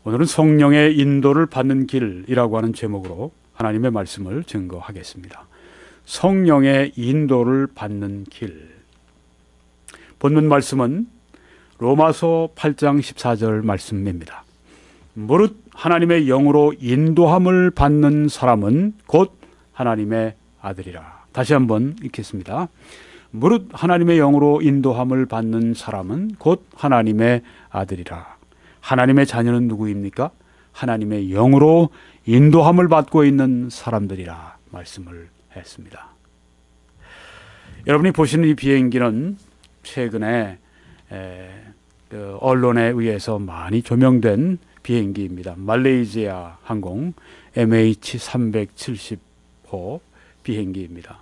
오늘은 성령의 인도를 받는 길이라고 하는 제목으로 하나님의 말씀을 증거하겠습니다. 성령의 인도를 받는 길. 본문 말씀은 로마서 8장 14절 말씀입니다. 무릇 하나님의 영으로 인도함을 받는 사람은 곧 하나님의 아들이라. 다시 한번 읽겠습니다. 무릇 하나님의 영으로 인도함을 받는 사람은 곧 하나님의 아들이라. 하나님의 자녀는 누구입니까? 하나님의 영으로 인도함을 받고 있는 사람들이라 말씀을 했습니다. 여러분이 보시는 이 비행기는 최근에 언론에 의해서 많이 조명된 비행기입니다. 말레이시아 항공 MH370호 비행기입니다.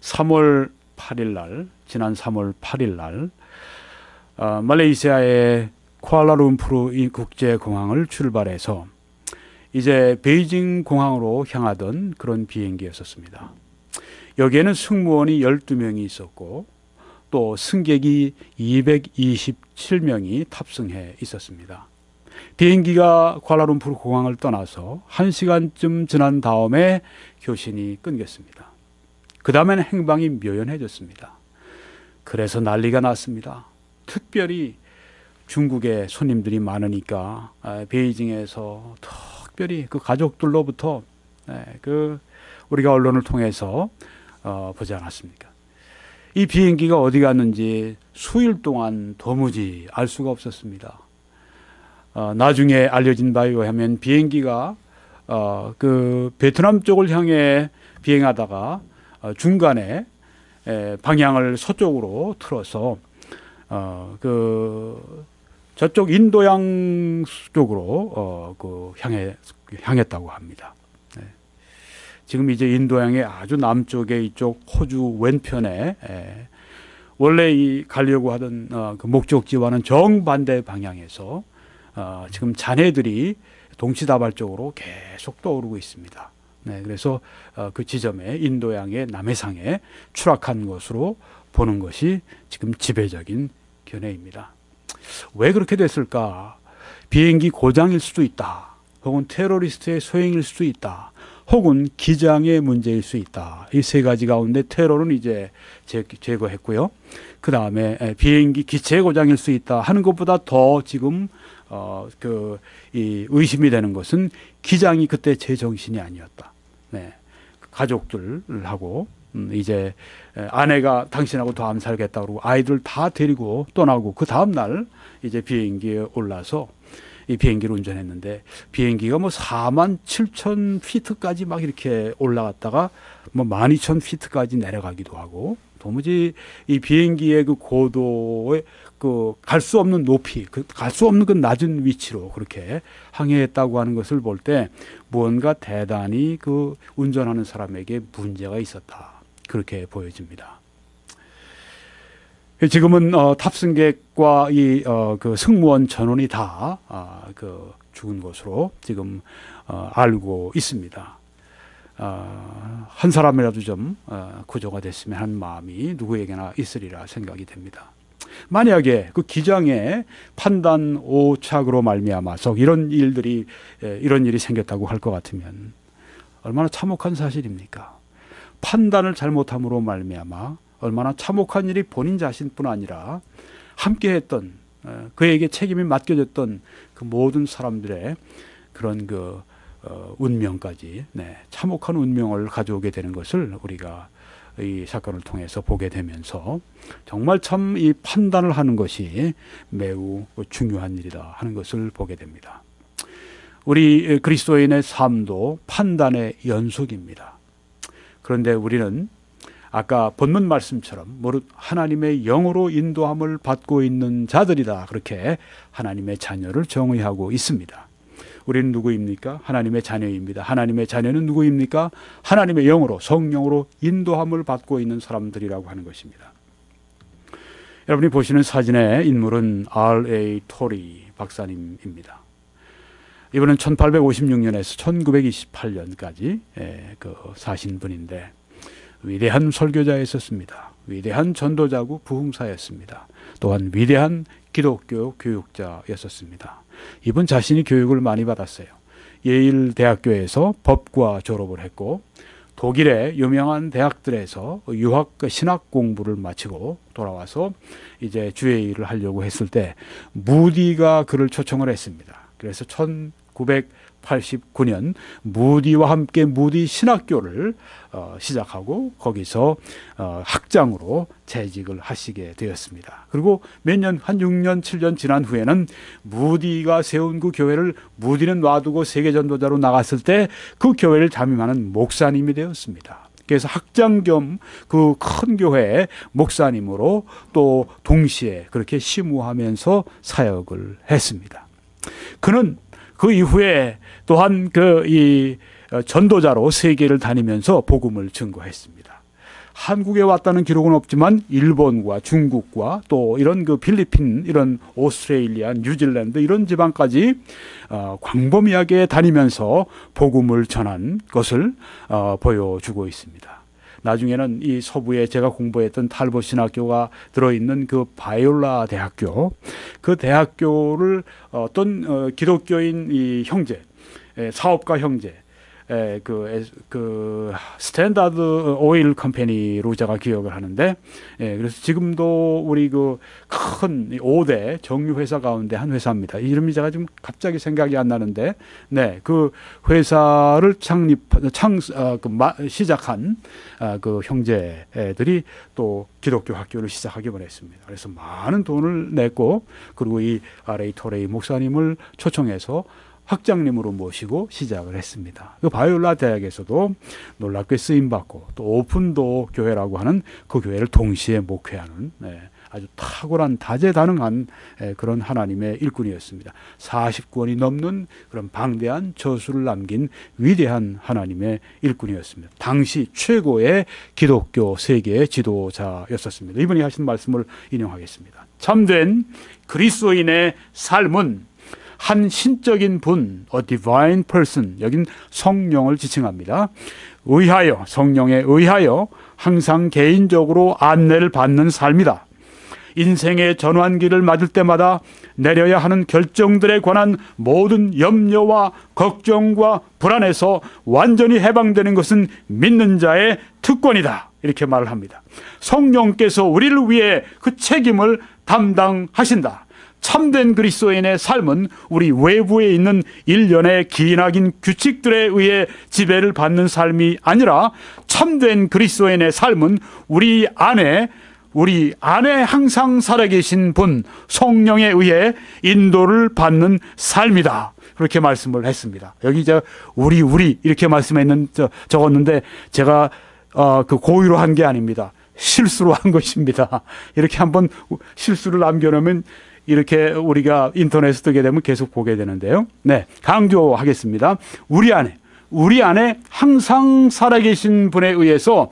3월 8일 날, 지난 3월 8일 날 말레이시아의 쿠알라룸푸르 국제공항을 출발해서 이제 베이징 공항으로 향하던 그런 비행기였었습니다. 여기에는 승무원이 12명이 있었고 또 승객이 227명이 탑승해 있었습니다. 비행기가 쿠알라룸푸르 공항을 떠나서 1시간쯤 지난 다음에 교신이 끊겼습니다. 그 다음에는 행방이 묘연해졌습니다. 그래서 난리가 났습니다. 특별히 중국에 손님들이 많으니까 베이징에서 특별히 그 가족들로부터 우리가 언론을 통해서 보지 않았습니까? 이 비행기가 어디 갔는지 수일 동안 도무지 알 수가 없었습니다. 나중에 알려진 바에 의하면 비행기가 그 베트남 쪽을 향해 비행하다가 중간에 방향을 서쪽으로 틀어서 저쪽 인도양 쪽으로 향했다고 합니다. 네. 지금 이제 인도양의 아주 남쪽에 이쪽 호주 왼편에 원래 가려고 하던 그 목적지와는 정반대 방향에서 지금 잔해들이 동시다발적으로 계속 떠오르고 있습니다. 네, 그래서 그 지점에 인도양의 남해상에 추락한 것으로 보는 것이 지금 지배적인 견해입니다. 왜 그렇게 됐을까? 비행기 고장일 수도 있다. 혹은 테러리스트의 소행일 수도 있다. 혹은 기장의 문제일 수 있다. 이 세 가지 가운데 테러는 이제 제거했고요. 그 다음에 비행기 기체 고장일 수 있다 하는 것보다 더 지금 의심이 되는 것은 기장이 그때 제정신이 아니었다. 네. 가족들하고 이제 아내가 당신하고 더 안 살겠다 그러고 아이들 다 데리고 떠나고 그 다음날 이제 비행기에 올라서 이 비행기를 운전했는데 비행기가 뭐 47,000피트까지 막 이렇게 올라갔다가 뭐 12,000피트까지 내려가기도 하고 도무지 이 비행기의 그 고도에 갈 수 없는 높이, 갈 수 없는 그 낮은 위치로 그렇게 항해했다고 하는 것을 볼 때 무언가 대단히 그 운전하는 사람에게 문제가 있었다. 그렇게 보여집니다. 지금은 탑승객과 그 승무원 전원이 다 죽은 것으로 지금 알고 있습니다. 한 사람이라도 좀 구조가 됐으면 하는 마음이 누구에게나 있으리라 생각이 됩니다. 만약에 그 기장의 판단 오착으로 말미암아서 이런 일이 생겼다고 할 것 같으면 얼마나 참혹한 사실입니까? 판단을 잘못함으로 말미암아 얼마나 참혹한 일이 본인 자신뿐 아니라 함께했던 그에게 책임이 맡겨졌던 그 모든 사람들의 그런 운명까지 참혹한 운명을 가져오게 되는 것을 우리가 이 사건을 통해서 보게 되면서 정말 참 이 판단을 하는 것이 매우 중요한 일이다 하는 것을 보게 됩니다. 우리 그리스도인의 삶도 판단의 연속입니다. 그런데 우리는 아까 본문 말씀처럼 무릇 하나님의 영으로 인도함을 받고 있는 자들이다 그렇게 하나님의 자녀를 정의하고 있습니다. 우리는 누구입니까? 하나님의 자녀입니다. 하나님의 자녀는 누구입니까? 하나님의 영으로 성령으로 인도함을 받고 있는 사람들이라고 하는 것입니다. 여러분이 보시는 사진의 인물은 R.A. 토리 박사님입니다. 이분은 1856년에서 1928년까지 사신 분인데 위대한 설교자였었습니다. 위대한 전도자고 부흥사였습니다. 또한 위대한 기독교 교육자였었습니다. 이분 자신이 교육을 많이 받았어요. 예일 대학교에서 법과 졸업을 했고 독일의 유명한 대학들에서 유학 신학 공부를 마치고 돌아와서 이제 주의 일을 하려고 했을 때 무디가 그를 초청을 했습니다. 그래서 1989년 무디와 함께 무디 신학교를 시작하고 거기서 학장으로 재직을 하시게 되었습니다. 그리고 몇 년, 한 6년, 7년 지난 후에는 무디가 세운 그 교회를 무디는 놔두고 세계전도자로 나갔을 때 그 교회를 담임하는 목사님이 되었습니다. 그래서 학장 겸 그 큰 교회의 목사님으로 또 동시에 그렇게 심우하면서 사역을 했습니다. 그는 그 이후에 또한 이 전도자로 세계를 다니면서 복음을 증거했습니다. 한국에 왔다는 기록은 없지만 일본과 중국과 또 이런 그 필리핀, 이런 오스트레일리아, 뉴질랜드 이런 지방까지 광범위하게 다니면서 복음을 전한 것을 보여주고 있습니다. 나중에는 이 서부에 제가 공부했던 탈봇 신학교가 들어있는 그 바이올라 대학교, 그 대학교를 어떤 기독교인 이 형제, 사업가 형제, 그 스탠다드 오일 컴퍼니로 제가 기억을 하는데, 그래서 지금도 우리 그 큰 5대 정유 회사 가운데 한 회사입니다. 이름이 제가 지금 갑자기 생각이 안 나는데, 네, 그 회사를 시작한 그 형제들이 또 기독교 학교를 시작하기만 했습니다. 그래서 많은 돈을 냈고, 그리고 이 R.A. 토레이 목사님을 초청해서 학장님으로 모시고 시작을 했습니다. 그 바이올라 대학에서도 놀랍게 쓰임받고 또 오픈도 교회라고 하는 그 교회를 동시에 목회하는 아주 탁월한 다재다능한 그런 하나님의 일꾼이었습니다. 40권이 넘는 그런 방대한 저수를 남긴 위대한 하나님의 일꾼이었습니다. 당시 최고의 기독교 세계의 지도자였었습니다. 이분이 하신 말씀을 인용하겠습니다. 참된 그리스도인의 삶은 한 신적인 분, a divine person, 여긴 성령을 지칭합니다. 성령에 의하여 항상 개인적으로 안내를 받는 삶이다. 인생의 전환기를 맞을 때마다 내려야 하는 결정들에 관한 모든 염려와 걱정과 불안에서 완전히 해방되는 것은 믿는 자의 특권이다. 이렇게 말을 합니다. 성령께서 우리를 위해 그 책임을 담당하신다. 참된 그리스도인의 삶은 우리 외부에 있는 일련의 기나긴 규칙들에 의해 지배를 받는 삶이 아니라 참된 그리스도인의 삶은 우리 안에 항상 살아계신 분 성령에 의해 인도를 받는 삶이다. 그렇게 말씀을 했습니다. 여기 우리 이렇게 적었는데 제가 그 고의로 한 게 아닙니다. 실수로 한 것입니다. 이렇게 한번 실수를 남겨놓으면 이렇게 우리가 인터넷에 뜨게 되면 계속 보게 되는데요. 네, 강조하겠습니다. 우리 안에 항상 살아계신 분에 의해서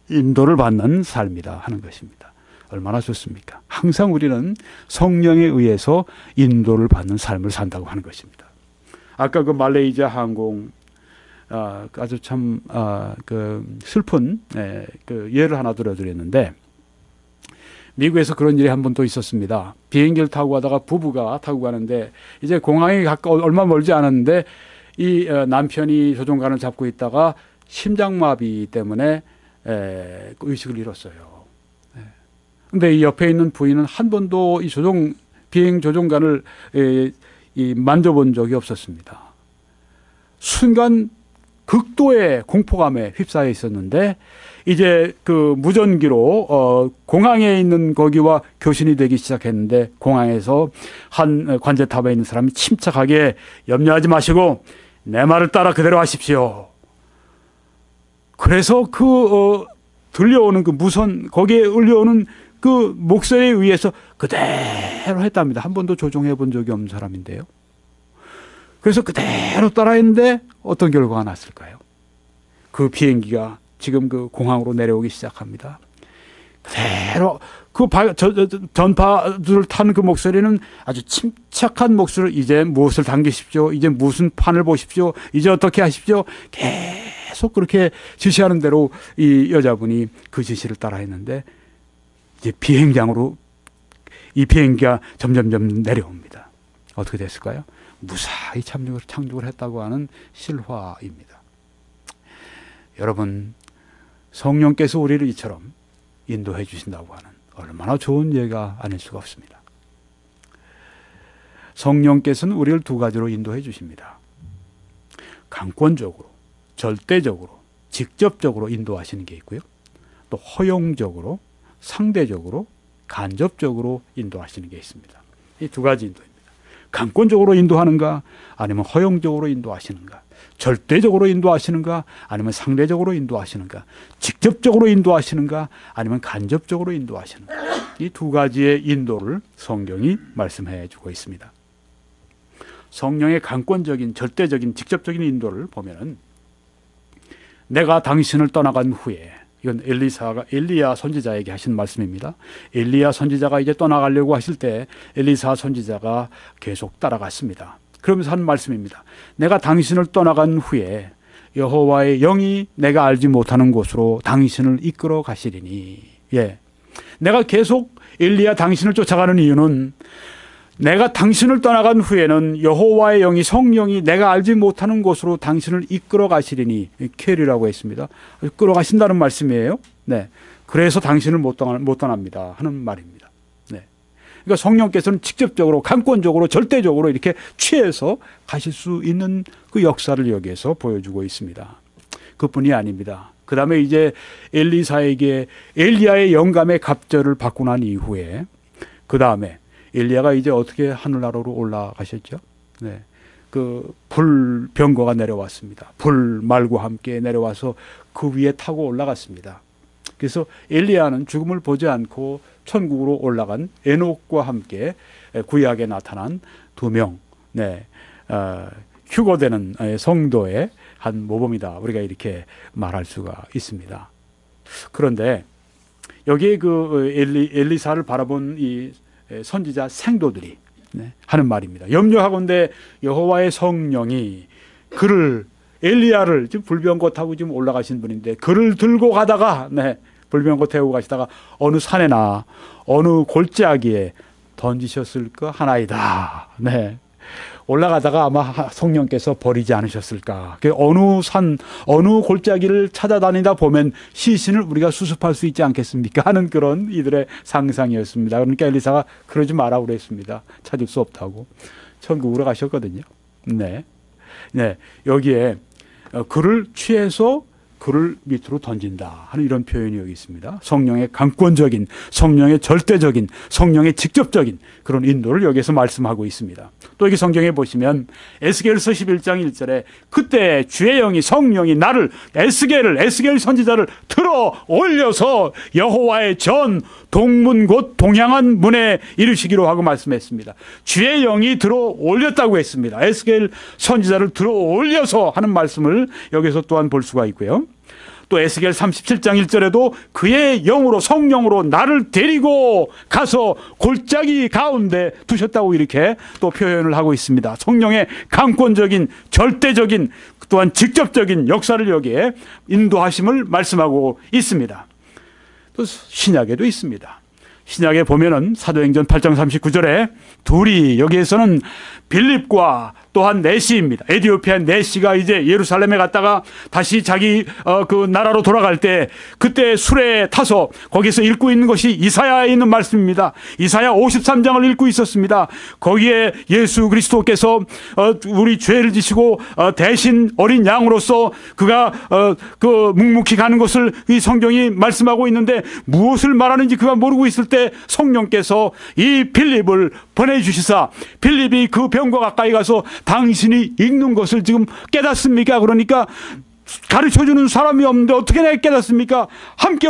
인도를 받는 삶이다 하는 것입니다. 얼마나 좋습니까? 항상 우리는 성령에 의해서 인도를 받는 삶을 산다고 하는 것입니다. 아까 그 말레이시아 항공 아주 참 그 슬픈 그 예를 하나 들어드렸는데, 미국에서 그런 일이 한 번 또 있었습니다. 비행기를 타고 가다가 부부가 타고 가는데 이제 공항에 얼마 멀지 않았는데 이 남편이 조종관을 잡고 있다가 심장마비 때문에 의식을 잃었어요. 근데 이 옆에 있는 부인은 한 번도 이 비행 조종관을 만져본 적이 없었습니다. 순간 극도의 공포감에 휩싸여 있었는데 이제 그 무전기로 공항에 있는 거기와 교신이 되기 시작했는데, 공항에서 한 관제탑에 있는 사람이 침착하게 염려하지 마시고 내 말을 따라 그대로 하십시오. 그래서 들려오는 그 거기에 울려오는 그 목소리에 의해서 그대로 했답니다. 한 번도 조종해 본 적이 없는 사람인데요. 그래서 그대로 따라했는데 어떤 결과가 났을까요? 그 비행기가 지금 그 공항으로 내려오기 시작합니다. 그대로 그 전파들을 타는 그 목소리는 아주 침착한 목소리로, 이제 무엇을 당기십시오, 이제 무슨 판을 보십시오, 이제 어떻게 하십시오, 계속 계속 그렇게 지시하는 대로 이 여자분이 그 지시를 따라했는데 이제 비행장으로 이 비행기가 점점점 내려옵니다. 어떻게 됐을까요? 무사히 착륙을 했다고 하는 실화입니다. 여러분, 성령께서 우리를 이처럼 인도해 주신다고 하는 얼마나 좋은 예가 아닐 수가 없습니다. 성령께서는 우리를 두 가지로 인도해 주십니다. 강권적으로, 절대적으로, 직접적으로 인도하시는 게 있고요. 또 허용적으로, 상대적으로, 간접적으로 인도하시는 게 있습니다. 이 두 가지 인도입니다. 강권적으로 인도하는가, 아니면 허용적으로 인도하시는가, 절대적으로 인도하시는가, 아니면 상대적으로 인도하시는가, 직접적으로 인도하시는가, 아니면 간접적으로 인도하시는가. 이 두 가지의 인도를 성경이 말씀해 주고 있습니다. 성령의 강권적인, 절대적인, 직접적인 인도를 보면은 내가 당신을 떠나간 후에, 이건 엘리야 선지자에게 하신 말씀입니다. 엘리야 선지자가 이제 떠나가려고 하실 때 엘리사 선지자가 계속 따라갔습니다. 그러면서 한 말씀입니다. 내가 당신을 떠나간 후에 여호와의 영이 내가 알지 못하는 곳으로 당신을 이끌어 가시리니. 예, 내가 계속 엘리야 당신을 쫓아가는 이유는 내가 당신을 떠나간 후에는 여호와의 영이, 성령이 내가 알지 못하는 곳으로 당신을 이끌어 가시리니. 캐리라고 했습니다. 이끌어 가신다는 말씀이에요. 네, 그래서 당신을 못 떠납니다 하는 말입니다. 네, 그러니까 성령께서는 직접적으로, 강권적으로, 절대적으로 이렇게 취해서 가실 수 있는 그 역사를 여기에서 보여주고 있습니다. 그뿐이 아닙니다. 그 다음에 이제 엘리사에게 엘리야의 영감의 갑절을 받고 난 이후에 그 다음에 엘리야가 이제 어떻게 하늘나라로 올라가셨죠? 네, 그 불병거가 내려왔습니다. 불말과 함께 내려와서 그 위에 타고 올라갔습니다. 그래서 엘리야는 죽음을 보지 않고 천국으로 올라간 에녹과 함께 구약에 나타난 두 명, 네, 휴거되는 성도의 한 모범이다. 우리가 이렇게 말할 수가 있습니다. 그런데 여기에 그 엘리사를 바라본 이 선지자 생도들이 하는 말입니다. 염려하건대 여호와의 성령이 그를, 엘리야를 지금 불병거 타고 지금 올라가신 분인데 그를 들고 가다가, 네, 불병거 태우고 가시다가 어느 산에나 어느 골짜기에 던지셨을까 하나이다. 네, 올라가다가 아마 성령께서 버리지 않으셨을까. 어느 산, 어느 골짜기를 찾아다니다 보면 시신을 우리가 수습할 수 있지 않겠습니까 하는 그런 이들의 상상이었습니다. 그러니까 엘리사가 그러지 마라 그랬습니다. 찾을 수 없다고. 천국으로 가셨거든요. 네, 네, 여기에 그를 취해서 그를 밑으로 던진다 하는 이런 표현이 여기 있습니다. 성령의 강권적인, 성령의 절대적인, 성령의 직접적인 그런 인도를 여기에서 말씀하고 있습니다. 또 여기 성경에 보시면 에스겔서 11장 1절에 그때 주의 영이, 성령이 나를, 에스겔 선지자를 들어 올려서 여호와의 전 동문 곧 동향한 문에 이르시기로 하고 말씀했습니다. 주의 영이 들어 올렸다고 했습니다. 에스겔 선지자를 들어 올려서 하는 말씀을 여기서 또한 볼 수가 있고요. 또 에스겔 37장 1절에도 그의 영으로, 성령으로 나를 데리고 가서 골짜기 가운데 두셨다고 이렇게 또 표현을 하고 있습니다. 성령의 강권적인, 절대적인, 또한 직접적인 역사를 여기에 인도하심을 말씀하고 있습니다. 또 신약에도 있습니다. 신약에 보면은 사도행전 8장 39절에 둘이, 여기에서는 빌립과 또한 네시입니다. 에디오피아 네시가 이제 예루살렘에 갔다가 다시 자기 그 나라로 돌아갈 때 그때 술에 타서 거기서 읽고 있는 것이 이사야에 있는 말씀입니다. 이사야 53장을 읽고 있었습니다. 거기에 예수 그리스도께서 우리 죄를 지시고 대신 어린 양으로서 그가 그 묵묵히 가는 것을 이 성경이 말씀하고 있는데 무엇을 말하는지 그가 모르고 있을 때 성령께서 이 빌립을 보내주시사 빌립이 그 병과 가까이 가서 당신이 읽는 것을 지금 깨닫습니까? 그러니까 가르쳐주는 사람이 없는데 어떻게 내가 깨닫습니까? 함께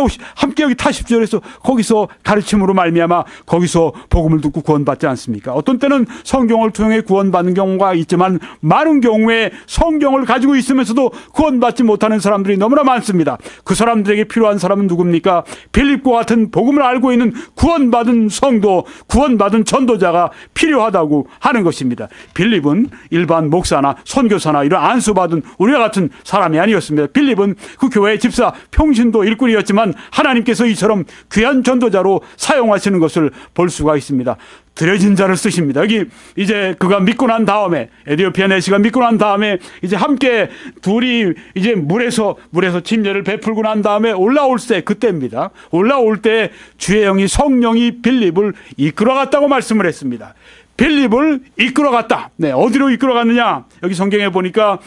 여기 타십시오. 그래서 거기서 가르침으로 말미암아 거기서 복음을 듣고 구원받지 않습니까? 어떤 때는 성경을 통해 구원받는 경우가 있지만 많은 경우에 성경을 가지고 있으면서도 구원받지 못하는 사람들이 너무나 많습니다. 그 사람들에게 필요한 사람은 누굽니까? 빌립과 같은 복음을 알고 있는 구원받은 성도, 구원받은 전도자가 필요하다고 하는 것입니다. 빌립은 일반 목사나 선교사나 이런 안수받은 우리와 같은 사람이 아닙니다. 아니었습니다. 빌립은 그 교회의 집사, 평신도 일꾼이었지만 하나님께서 이처럼 귀한 전도자로 사용하시는 것을 볼 수가 있습니다. 들여진 자를 쓰십니다. 여기 이제 그가 믿고 난 다음에, 에디오피아 내시가 믿고 난 다음에 이제 함께 둘이 이제 물에서 침례를 베풀고 난 다음에 올라올 때, 그때입니다. 올라올 때 주의 영이, 성령이 빌립을 이끌어갔다고 말씀을 했습니다. 빌립을 이끌어갔다. 네, 어디로 이끌어갔느냐? 여기 성경에 보니까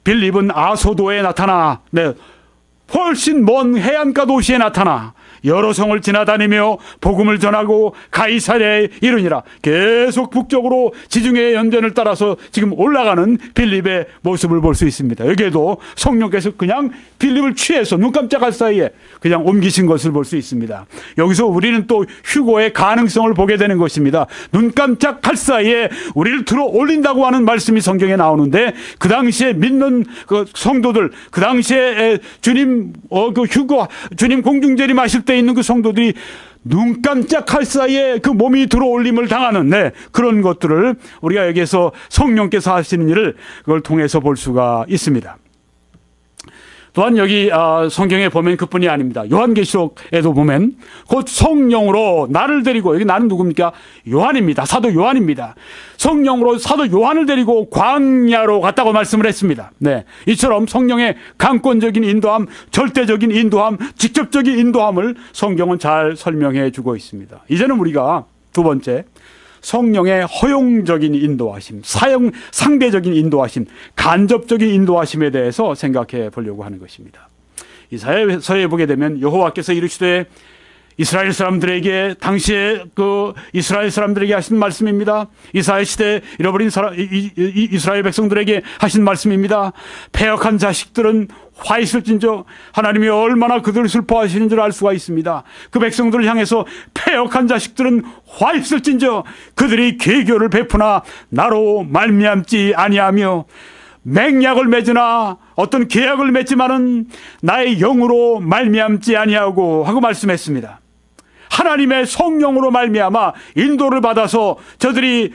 빌립은 아소도에 나타나, 네, 훨씬 먼 해안가 도시에 나타나 여러 성을 지나다니며 복음을 전하고 가이사랴에 이르니라. 계속 북쪽으로 지중해 연변을 따라서 지금 올라가는 빌립의 모습을 볼 수 있습니다. 여기에도 성령께서 그냥 빌립을 취해서 눈 깜짝할 사이에 그냥 옮기신 것을 볼 수 있습니다. 여기서 우리는 또 휴거의 가능성을 보게 되는 것입니다. 눈 깜짝할 사이에 우리를 들어 올린다고 하는 말씀이 성경에 나오는데, 그 당시에 믿는 그 성도들, 그 당시에 주님 주님 공중재림하실 때 있는 그 성도들이 눈 깜짝할 사이에 그 몸이 들어올림을 당하는, 네, 그런 것들을 우리가 여기에서 성령께서 하시는 일을 그걸 통해서 볼 수가 있습니다. 또한 여기 성경에 보면 그뿐이 아닙니다. 요한계시록에도 보면 곧 성령으로 나를 데리고, 여기 나는 누굽니까? 요한입니다. 사도 요한입니다. 성령으로 사도 요한을 데리고 광야로 갔다고 말씀을 했습니다. 네, 이처럼 성령의 강권적인 인도함, 절대적인 인도함, 직접적인 인도함을 성경은 잘 설명해 주고 있습니다. 이제는 우리가 두 번째, 성령의 허용적인 인도하심, 상대적인 인도하심, 간접적인 인도하심에 대해서 생각해 보려고 하는 것입니다. 이사야서에 보게 되면 여호와께서 이르시되 이스라엘 사람들에게, 당시에 그 이스라엘 사람들에게 하신 말씀입니다. 이사야 시대 잃어버린 이스라엘 백성들에게 하신 말씀입니다. 패역한 자식들은 화 있을진저, 하나님이 얼마나 그들을 슬퍼하시는 줄 알 수가 있습니다. 그 백성들을 향해서 패역한 자식들은 화 있을진저, 그들이 계교를 베푸나 나로 말미암지 아니하며 맹약을 맺으나 어떤 계약을 맺지만은 나의 영으로 말미암지 아니하고 하고 말씀했습니다. 하나님의 성령으로 말미암아 인도를 받아서 저들이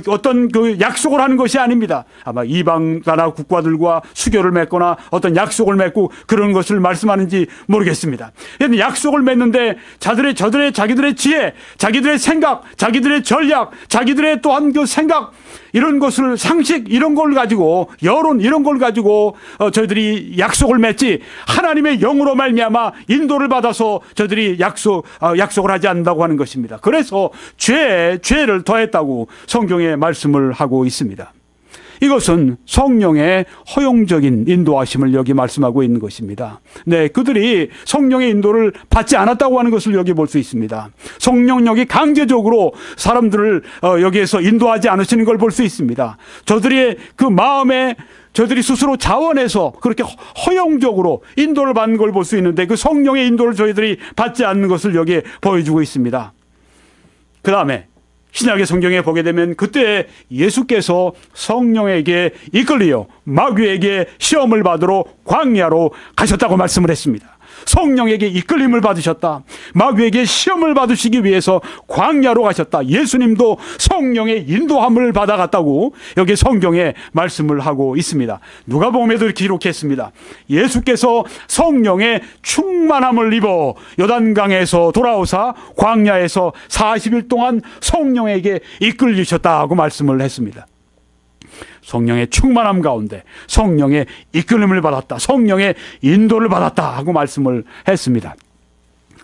어떤 그 약속을 하는 것이 아닙니다. 아마 이방 나라 국가들과 수교를 맺거나 어떤 약속을 맺고 그런 것을 말씀하는지 모르겠습니다. 약속을 맺는데 자기들의 지혜, 자기들의 생각, 자기들의 전략, 자기들의 또한 그 생각, 이런 것을, 상식 이런 걸 가지고, 여론 이런 걸 가지고 저희들이 약속을 맺지, 하나님의 영으로 말미암아 인도를 받아서 저들이 약속을 하지 않는다고 하는 것입니다. 그래서 죄를 더했다고 성경에 말씀을 하고 있습니다. 이것은 성령의 허용적인 인도하심을 여기 말씀하고 있는 것입니다. 네, 그들이 성령의 인도를 받지 않았다고 하는 것을 여기 볼 수 있습니다. 성령력이 강제적으로 사람들을 여기에서 인도하지 않으시는 걸 볼 수 있습니다. 저들의 그 마음에, 저들이 스스로 자원해서 그렇게 허용적으로 인도를 받는 걸 볼 수 있는데, 그 성령의 인도를 저희들이 받지 않는 것을 여기에 보여주고 있습니다. 그 다음에 신약의 성경에 보게 되면 그때 예수께서 성령에게 이끌려 마귀에게 시험을 받으러 광야로 가셨다고 말씀을 했습니다. 성령에게 이끌림을 받으셨다. 마귀에게 시험을 받으시기 위해서 광야로 가셨다. 예수님도 성령의 인도함을 받아갔다고 여기 성경에 말씀을 하고 있습니다. 누가복음에도 이렇게 기록했습니다. 예수께서 성령의 충만함을 입어 요단강에서 돌아오사 광야에서 40일 동안 성령에게 이끌리셨다고 말씀을 했습니다. 성령의 충만함 가운데 성령의 이끌림을 받았다, 성령의 인도를 받았다 하고 말씀을 했습니다.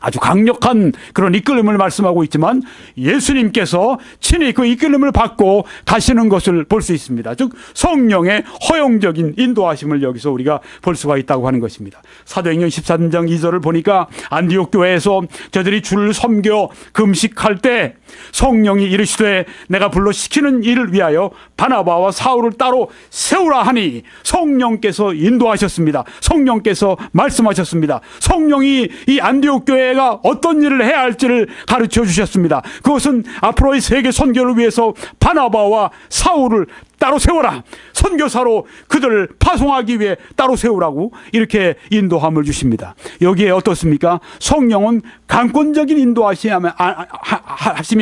아주 강력한 그런 이끌림을 말씀하고 있지만 예수님께서 친히 그 이끌림을 받고 가시는 것을 볼 수 있습니다. 즉 성령의 허용적인 인도하심을 여기서 우리가 볼 수가 있다고 하는 것입니다. 사도행전 13장 2절을 보니까 안디옥 교회에서 저들이 주를 섬겨 금식할 때 성령이 이르시되 내가 불러 시키는 일을 위하여 바나바와 사울을 따로 세우라 하니 성령께서 인도하셨습니다. 성령께서 말씀하셨습니다. 성령이 이 안디옥 교회가 어떤 일을 해야 할지를 가르쳐 주셨습니다. 그것은 앞으로의 세계 선교를 위해서 바나바와 사울을 따로 세워라, 선교사로 그들을 파송하기 위해 따로 세우라고 이렇게 인도함을 주십니다. 여기에 어떻습니까? 성령은 강권적인 인도하심이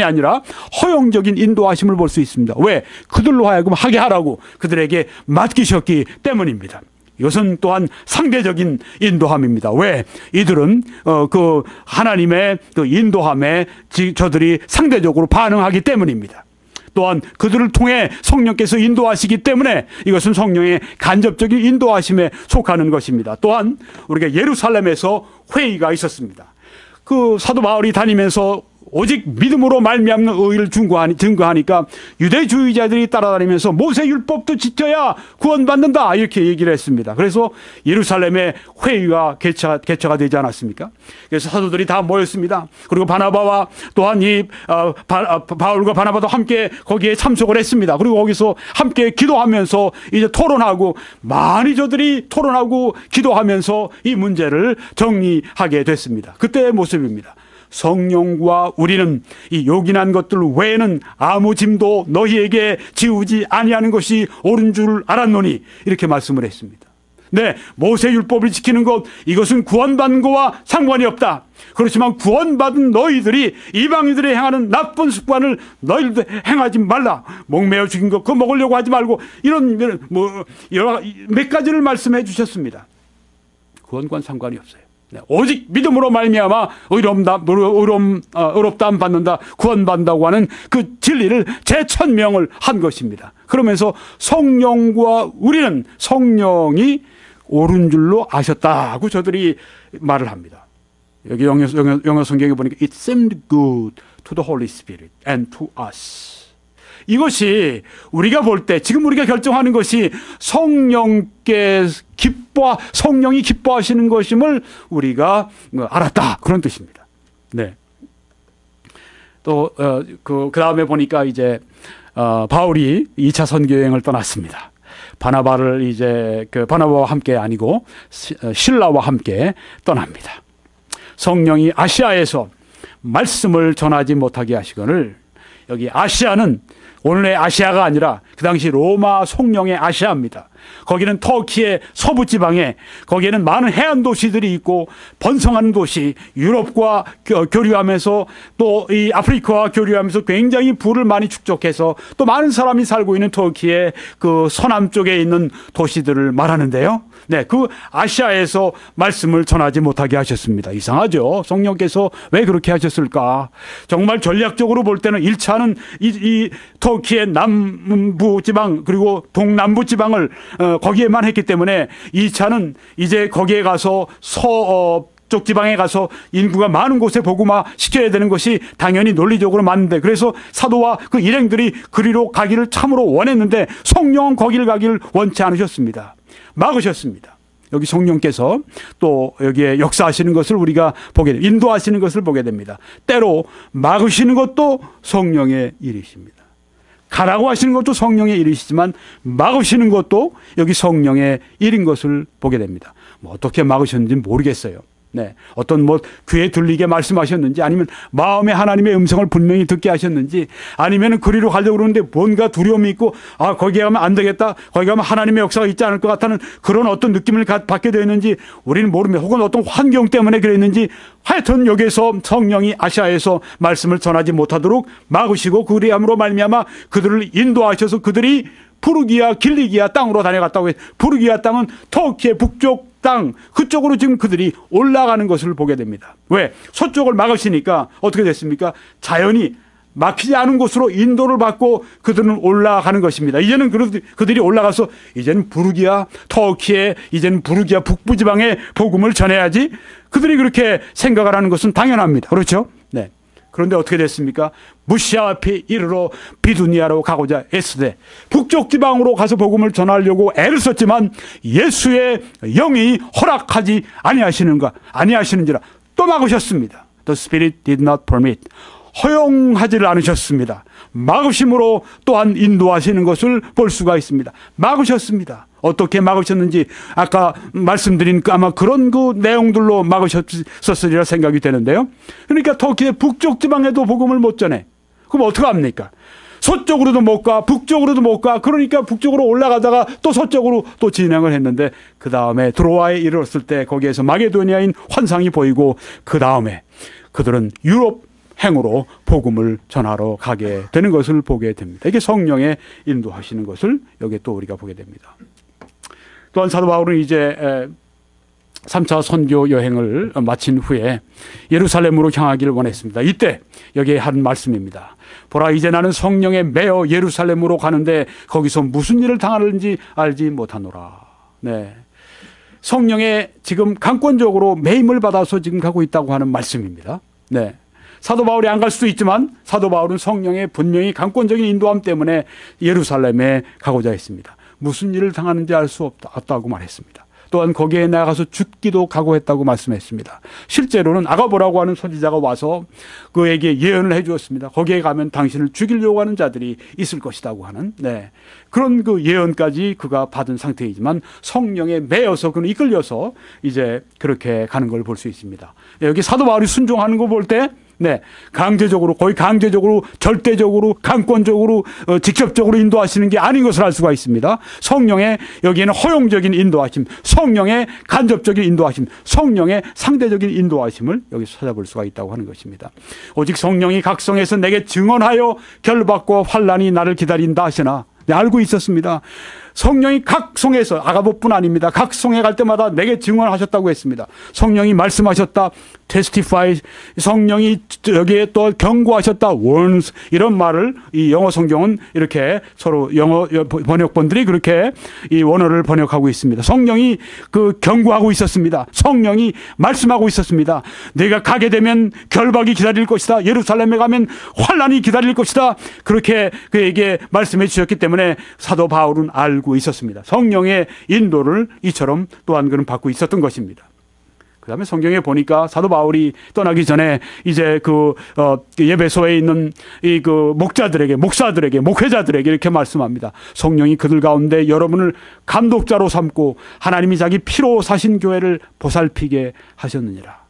아니라 허용적인 인도하심을 볼 수 있습니다. 왜? 그들로 하여금 하게 하라고 그들에게 맡기셨기 때문입니다. 이것은 또한 상대적인 인도함입니다. 왜? 이들은 그 하나님의 그 인도함에 저들이 상대적으로 반응하기 때문입니다. 또한 그들을 통해 성령께서 인도하시기 때문에 이것은 성령의 간접적인 인도하심에 속하는 것입니다. 또한 우리가 예루살렘에서 회의가 있었습니다. 그 사도 바울이 다니면서 오직 믿음으로 말미암는 의를 증거하니까 유대주의자들이 따라다니면서 모세 율법도 지켜야 구원받는다 이렇게 얘기를 했습니다. 그래서 예루살렘에 회의가 개최가 되지 않았습니까? 그래서 사도들이 다 모였습니다. 그리고 바나바와 또한 바울과 바나바도 함께 거기에 참석을 했습니다. 그리고 거기서 함께 기도하면서 이제 토론하고 많이 저들이 토론하고 기도하면서 이 문제를 정리하게 됐습니다. 그때의 모습입니다. 성령과 우리는 이 요긴한 것들 외에는 아무 짐도 너희에게 지우지 아니하는 것이 옳은 줄 알았노니 이렇게 말씀을 했습니다. 네, 모세 율법을 지키는 것 이것은 구원받는 것과 상관이 없다. 그렇지만 구원받은 너희들이 이방인들이 행하는 나쁜 습관을 너희들도 행하지 말라. 목매어 죽인 것 그거 먹으려고 하지 말고 이런 여러 몇 가지를 말씀해 주셨습니다. 구원과는 상관이 없어요. 오직 믿음으로 말미암아 의롭다함 받는다, 구원받는다고 하는 그 진리를 재천명을 한 것입니다. 그러면서 성령과 우리는 성령이 옳은 줄로 아셨다고 저들이 말을 합니다. 여기 영어 성경에 보니까 It seemed good to the Holy Spirit and to us. 이것이 우리가 볼 때 지금 우리가 결정하는 것이 성령이 기뻐하시는 것임을 우리가 알았다 그런 뜻입니다. 네. 또 그 다음에 보니까 이제 바울이 2차 선교 여행을 떠났습니다. 바나바를 이제 바나바와 함께 아니고 실라와 함께 떠납니다. 성령이 아시아에서 말씀을 전하지 못하게 하시거늘 여기 아시아는 오늘의 아시아가 아니라 그 당시 로마 속령의 아시아입니다. 거기는 터키의 서부 지방에 거기에는 많은 해안 도시들이 있고 번성하는 도시, 유럽과 교류하면서 또 이 아프리카와 교류하면서 굉장히 부를 많이 축적해서 또 많은 사람이 살고 있는 터키의 그 서남 쪽에 있는 도시들을 말하는데요. 네, 그 아시아에서 말씀을 전하지 못하게 하셨습니다. 이상하죠. 성령께서 왜 그렇게 하셨을까? 정말 전략적으로 볼 때는 1차는 이 터키의 남부 지방 그리고 동남부 지방을 거기에만 했기 때문에 2차는 이제 거기에 가서 쪽 지방에 가서 인구가 많은 곳에 복음화 시켜야 되는 것이 당연히 논리적으로 맞는데 그래서 사도와 그 일행들이 그리로 가기를 참으로 원했는데 성령은 거기를 가기를 원치 않으셨습니다. 막으셨습니다. 여기 성령께서 또 여기에 역사하시는 것을 우리가 보게 됩니다. 인도하시는 것을 보게 됩니다. 때로 막으시는 것도 성령의 일이십니다. 가라고 하시는 것도 성령의 일이시지만 막으시는 것도 여기 성령의 일인 것을 보게 됩니다. 어떻게 막으셨는지 모르겠어요. 네, 어떤 귀에 들리게 말씀하셨는지 아니면 마음에 하나님의 음성을 분명히 듣게 하셨는지 아니면 그리로 가려고 그러는데 뭔가 두려움이 있고 거기 가면 안 되겠다, 거기 가면 하나님의 역사가 있지 않을 것 같다는 그런 어떤 느낌을 받게 되었는지 우리는 모릅니다. 혹은 어떤 환경 때문에 그랬는지 하여튼 여기에서 성령이 아시아에서 말씀을 전하지 못하도록 막으시고 그리함으로 말미암아 그들을 인도하셔서 그들이 부르기아 길리기아 땅으로 다녀갔다고 해요. 부르기아 땅은 터키의 북쪽 땅 그쪽으로 지금 그들이 올라가는 것을 보게 됩니다. 왜? 서쪽을 막으시니까 어떻게 됐습니까? 자연이 막히지 않은 곳으로 인도를 받고 그들은 올라가는 것입니다. 이제는 그들이 올라가서 이제는 부르기아 터키의 이제는 부르기아 북부 지방에 복음을 전해야지 그들이 그렇게 생각을 하는 것은 당연합니다. 그렇죠? 네. 그런데 어떻게 됐습니까? 무시아 앞에 이르러 비두니아로 가고자 애쓰되 북쪽 지방으로 가서 복음을 전하려고 애를 썼지만 예수의 영이 허락하지 아니하시는지라 또 막으셨습니다. The Spirit did not permit. 허용하지를 않으셨습니다. 막으심으로 또한 인도하시는 것을 볼 수가 있습니다. 막으셨습니다. 어떻게 막으셨는지 아까 말씀드린 아마 그런 그 내용들로 막으셨으리라 생각이 되는데요. 그러니까 터키의 북쪽 지방에도 복음을 못 전해. 그럼 어떡합니까? 서쪽으로도 못 가, 북쪽으로도 못 가. 그러니까 북쪽으로 올라가다가 또 서쪽으로 또 진행을 했는데 그 다음에 드로아에 이르렀을 때 거기에서 마게도니아인 환상이 보이고 그 다음에 그들은 유럽 행으로 복음을 전하러 가게 되는 것을 보게 됩니다. 이게 성령의 인도하시는 것을 여기에 또 우리가 보게 됩니다. 또한 사도 바울은 이제 3차 선교 여행을 마친 후에 예루살렘으로 향하기를 원했습니다. 이때 여기에 한 말씀입니다. 보라, 이제 나는 성령에 매어 예루살렘으로 가는데 거기서 무슨 일을 당하는지 알지 못하노라. 네. 성령에 지금 강권적으로 매임을 받아서 지금 가고 있다고 하는 말씀입니다. 네. 사도 바울이 안 갈 수도 있지만 사도 바울은 성령의 분명히 강권적인 인도함 때문에 예루살렘에 가고자 했습니다. 무슨 일을 당하는지 알 수 없다고 말했습니다. 또한 거기에 나가서 죽기도 각오했다고 말씀했습니다. 실제로는 아가보라고 하는 선지자가 와서 그에게 예언을 해 주었습니다. 거기에 가면 당신을 죽이려고 하는 자들이 있을 것이라고 하는, 네, 그런 그 예언까지 그가 받은 상태이지만 성령에 매여서 그는 이끌려서 이제 그렇게 가는 걸 볼 수 있습니다. 여기 사도 바울이 순종하는 거 볼 때, 네, 강제적으로, 거의 강제적으로, 절대적으로, 강권적으로, 직접적으로 인도하시는 게 아닌 것을 알 수가 있습니다. 성령의 여기에는 허용적인 인도하심, 성령의 간접적인 인도하심, 성령의 상대적인 인도하심을 여기서 찾아볼 수가 있다고 하는 것입니다. 오직 성령이 각성해서 내게 증언하여 결박과 환난이 나를 기다린다 하시나, 네, 알고 있었습니다. 성령이 각성해서, 아가보뿐 아닙니다. 각성해 갈 때마다 내게 증언하셨다고 했습니다. 성령이 말씀하셨다, testify, 성령이 여기에 또 경고하셨다, warns, 이런 말을 이 영어 성경은 이렇게 서로 영어 번역본들이 그렇게 이 원어를 번역하고 있습니다. 성령이 그 경고하고 있었습니다. 성령이 말씀하고 있었습니다. 내가 가게 되면 결박이 기다릴 것이다. 예루살렘에 가면 환난이 기다릴 것이다. 그렇게 그에게 말씀해 주셨기 때문에 사도 바울은 알고 있었습니다. 성령의 인도를 이처럼 또한 그는 받고 있었던 것입니다. 그 다음에 성경에 보니까 사도 바울이 떠나기 전에 이제 예배소에 있는 이 목자들에게, 목사들에게, 목회자들에게 이렇게 말씀합니다. 성령이 그들 가운데 여러분을 감독자로 삼고 하나님이 자기 피로 사신 교회를 보살피게 하셨느니라.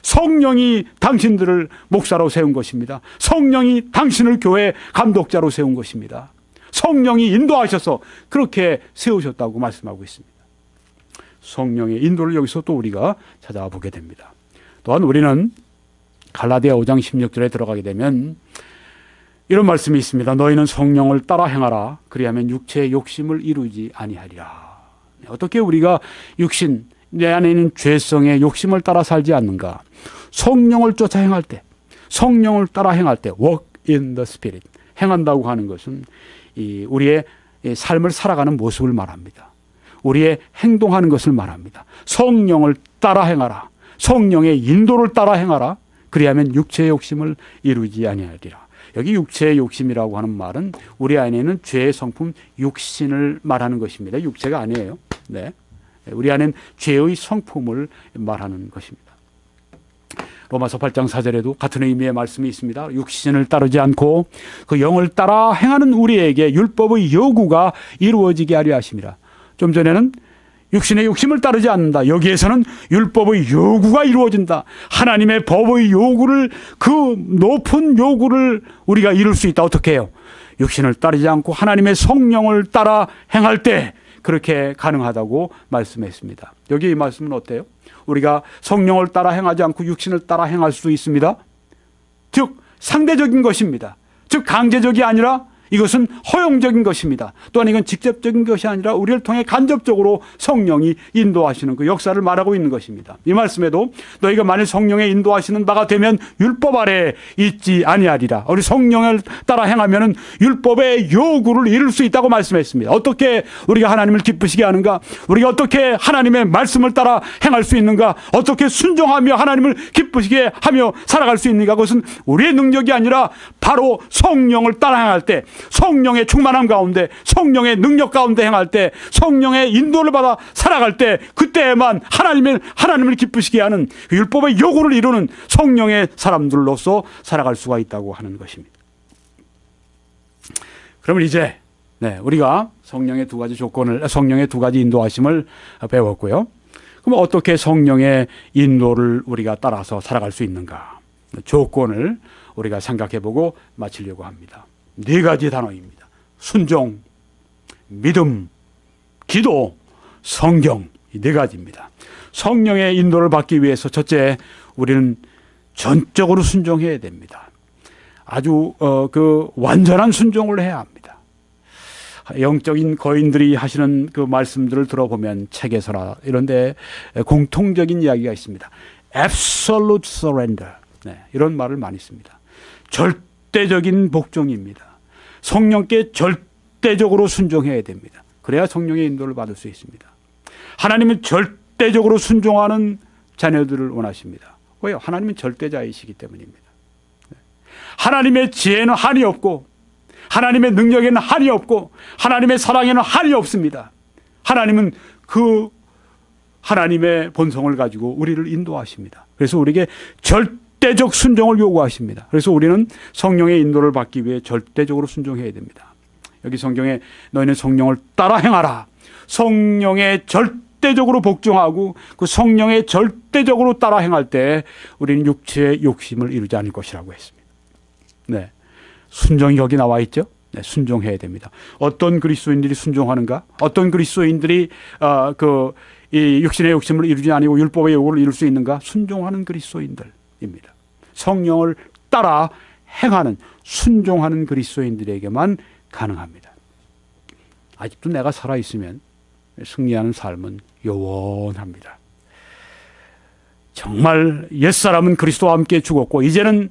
성령이 당신들을 목사로 세운 것입니다. 성령이 당신을 교회 감독자로 세운 것입니다. 성령이 인도하셔서 그렇게 세우셨다고 말씀하고 있습니다. 성령의 인도를 여기서 또 우리가 찾아보게 됩니다. 또한 우리는 갈라디아 5장 16절에 들어가게 되면 이런 말씀이 있습니다. 너희는 성령을 따라 행하라. 그리하면 육체의 욕심을 이루지 아니하리라. 어떻게 우리가 육신, 내 안에 있는 죄성의 욕심을 따라 살지 않는가? 성령을 쫓아 행할 때, 성령을 따라 행할 때, walk in the spirit, 행한다고 하는 것은 우리의 삶을 살아가는 모습을 말합니다. 우리의 행동하는 것을 말합니다. 성령을 따라 행하라. 성령의 인도를 따라 행하라. 그리하면 육체의 욕심을 이루지 아니하리라. 여기 육체의 욕심이라고 하는 말은 우리 안에 있는 죄의 성품 육신을 말하는 것입니다. 육체가 아니에요. 네. 우리 안에는 죄의 성품을 말하는 것입니다. 로마서 8장 4절에도 같은 의미의 말씀이 있습니다. 육신을 따르지 않고 그 영을 따라 행하는 우리에게 율법의 요구가 이루어지게 하려 하심이라. 좀 전에는 육신의 욕심을 따르지 않는다. 여기에서는 율법의 요구가 이루어진다. 하나님의 법의 요구를, 그 높은 요구를 우리가 이룰 수 있다. 어떻게 해요? 육신을 따르지 않고 하나님의 성령을 따라 행할 때 그렇게 가능하다고 말씀했습니다. 여기 이 말씀은 어때요? 우리가 성령을 따라 행하지 않고 육신을 따라 행할 수 있습니다. 즉 상대적인 것입니다. 즉 강제적이 아니라 이것은 허용적인 것입니다. 또한 이건 직접적인 것이 아니라 우리를 통해 간접적으로 성령이 인도하시는 그 역사를 말하고 있는 것입니다. 이 말씀에도 너희가 만일 성령의 인도하시는 바가 되면 율법 아래에 있지 아니하리라. 우리 성령을 따라 행하면 율법의 요구를 이룰 수 있다고 말씀했습니다. 어떻게 우리가 하나님을 기쁘시게 하는가? 우리가 어떻게 하나님의 말씀을 따라 행할 수 있는가? 어떻게 순종하며 하나님을 기쁘시게 하며 살아갈 수 있는가? 그것은 우리의 능력이 아니라 바로 성령을 따라 행할 때, 성령의 충만함 가운데, 성령의 능력 가운데 행할 때, 성령의 인도를 받아 살아갈 때, 그때에만 하나님을 기쁘시게 하는 그 율법의 요구를 이루는 성령의 사람들로서 살아갈 수가 있다고 하는 것입니다. 그러면 이제 우리가 성령의 두 가지 인도하심을 배웠고요. 그럼 어떻게 성령의 인도를 우리가 따라서 살아갈 수 있는가? 조건을 우리가 생각해보고 마치려고 합니다. 4가지 단어입니다. 순종, 믿음, 기도, 성경, 이 4가지입니다. 성령의 인도를 받기 위해서 첫째, 우리는 전적으로 순종해야 됩니다. 아주 완전한 순종을 해야 합니다. 영적인 거인들이 하시는 그 말씀들을 들어보면 책에서나 이런 데 공통적인 이야기가 있습니다. Absolute surrender. 네, 이런 말을 많이 씁니다. 절대적인 복종입니다. 성령께 절대적으로 순종해야 됩니다. 그래야 성령의 인도를 받을 수 있습니다. 하나님은 절대적으로 순종하는 자녀들을 원하십니다. 왜요? 하나님은 절대자이시기 때문입니다. 하나님의 지혜는 한이 없고 하나님의 능력에는 한이 없고 하나님의 사랑에는 한이 없습니다. 하나님은 그 하나님의 본성을 가지고 우리를 인도하십니다. 그래서 우리에게 절대적 순종을 요구하십니다. 그래서 우리는 성령의 인도를 받기 위해 절대적으로 순종해야 됩니다. 여기 성경에 너희는 성령을 따라 행하라. 성령의 절대적으로 복종하고 그 성령의 절대적으로 따라 행할 때 우리는 육체의 욕심을 이루지 않을 것이라고 했습니다. 네, 순종이 여기 나와 있죠. 네, 순종해야 됩니다. 어떤 그리스도인들이 순종하는가? 어떤 그리스도인들이 이 육신의 욕심을 이루지 아니고 율법의 요구를 이룰 수 있는가? 순종하는 그리스도인들입니다. 성령을 따라 행하는 순종하는 그리스도인들에게만 가능합니다. 아직도 내가 살아있으면 승리하는 삶은 요원합니다. 정말 옛사람은 그리스도와 함께 죽었고 이제는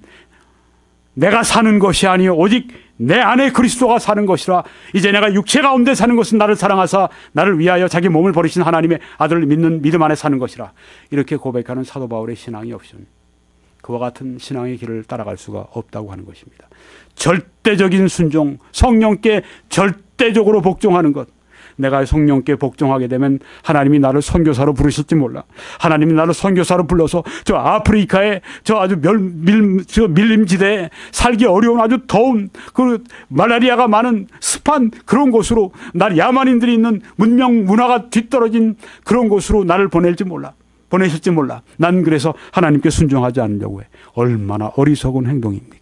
내가 사는 것이 아니요 오직 내 안에 그리스도가 사는 것이라. 이제 내가 육체 가운데 사는 것은 나를 사랑하사 나를 위하여 자기 몸을 버리신 하나님의 아들을 믿는 믿음 안에 사는 것이라. 이렇게 고백하는 사도 바울의 신앙이 없으면 그와 같은 신앙의 길을 따라갈 수가 없다고 하는 것입니다. 절대적인 순종, 성령께 절대적으로 복종하는 것. 내가 성령께 복종하게 되면 하나님이 나를 선교사로 부르실지 몰라. 하나님이 나를 선교사로 불러서 저 아프리카에 저 아주 밀림지대에 살기 어려운 아주 더운 그 말라리아가 많은 습한 그런 곳으로 날 야만인들이 있는 문명 문화가 뒤떨어진 그런 곳으로 나를 보내실지 몰라. 난 그래서 하나님께 순종하지 않으려고 해. 얼마나 어리석은 행동입니까?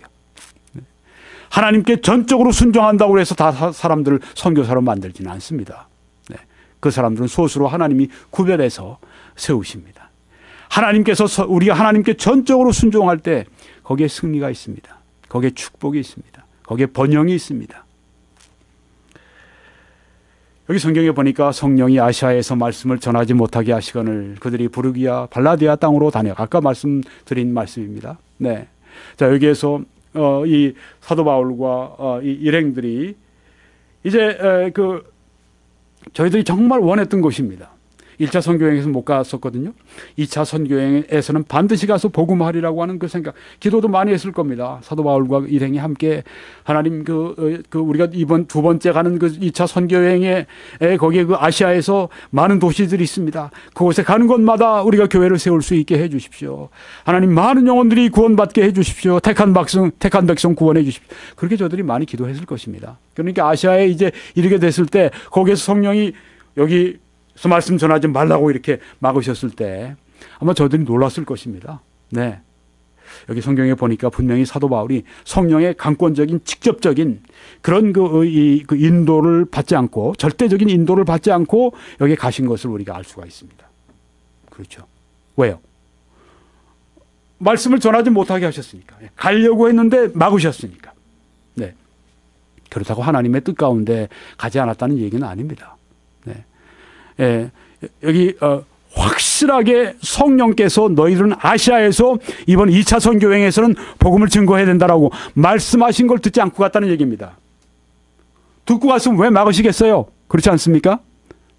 하나님께 전적으로 순종한다고 해서 다 사람들을 선교사로 만들지는 않습니다. 네. 그 사람들은 소수로 하나님이 구별해서 세우십니다. 우리가 하나님께 전적으로 순종할 때 거기에 승리가 있습니다. 거기에 축복이 있습니다. 거기에 번영이 있습니다. 여기 성경에 보니까 성령이 아시아에서 말씀을 전하지 못하게 하시거늘 그들이 부르기아 발라디아 땅으로 다녀. 아까 말씀드린 말씀입니다. 네. 자, 여기에서 이 사도 바울과 이 일행들이 이제 저희들이 정말 원했던 곳입니다. 1차 선교여행에서 못 갔었거든요. 2차 선교여행에서는 반드시 가서 복음하리라고 하는 그 생각, 기도도 많이 했을 겁니다. 사도 바울과 일행이 함께 하나님 우리가 이번 두 번째 가는 그 2차 선교여행에 거기에 그 아시아에서 많은 도시들이 있습니다. 그곳에 가는 곳마다 우리가 교회를 세울 수 있게 해 주십시오. 하나님 많은 영혼들이 구원받게 해 주십시오. 택한 백성 구원해 주십시오. 그렇게 저들이 많이 기도했을 것입니다. 그러니까 아시아에 이제 이르게 됐을 때 거기에서 성령이 여기 말씀 전하지 말라고 이렇게 막으셨을 때 아마 저들이 놀랐을 것입니다. 네. 여기 성경에 보니까 분명히 사도 바울이 성령의 강권적인 직접적인 그런 그 인도를 받지 않고 절대적인 인도를 받지 않고 여기 가신 것을 우리가 알 수가 있습니다. 그렇죠. 왜요? 말씀을 전하지 못하게 하셨으니까. 가려고 했는데 막으셨으니까. 네. 그렇다고 하나님의 뜻 가운데 가지 않았다는 얘기는 아닙니다. 네. 예, 여기 확실하게 성령께서 너희들은 아시아에서 이번 2차 선교여행에서는 복음을 증거해야 된다라고 말씀하신 걸 듣지 않고 갔다는 얘기입니다. 듣고 갔으면 왜 막으시겠어요? 그렇지 않습니까?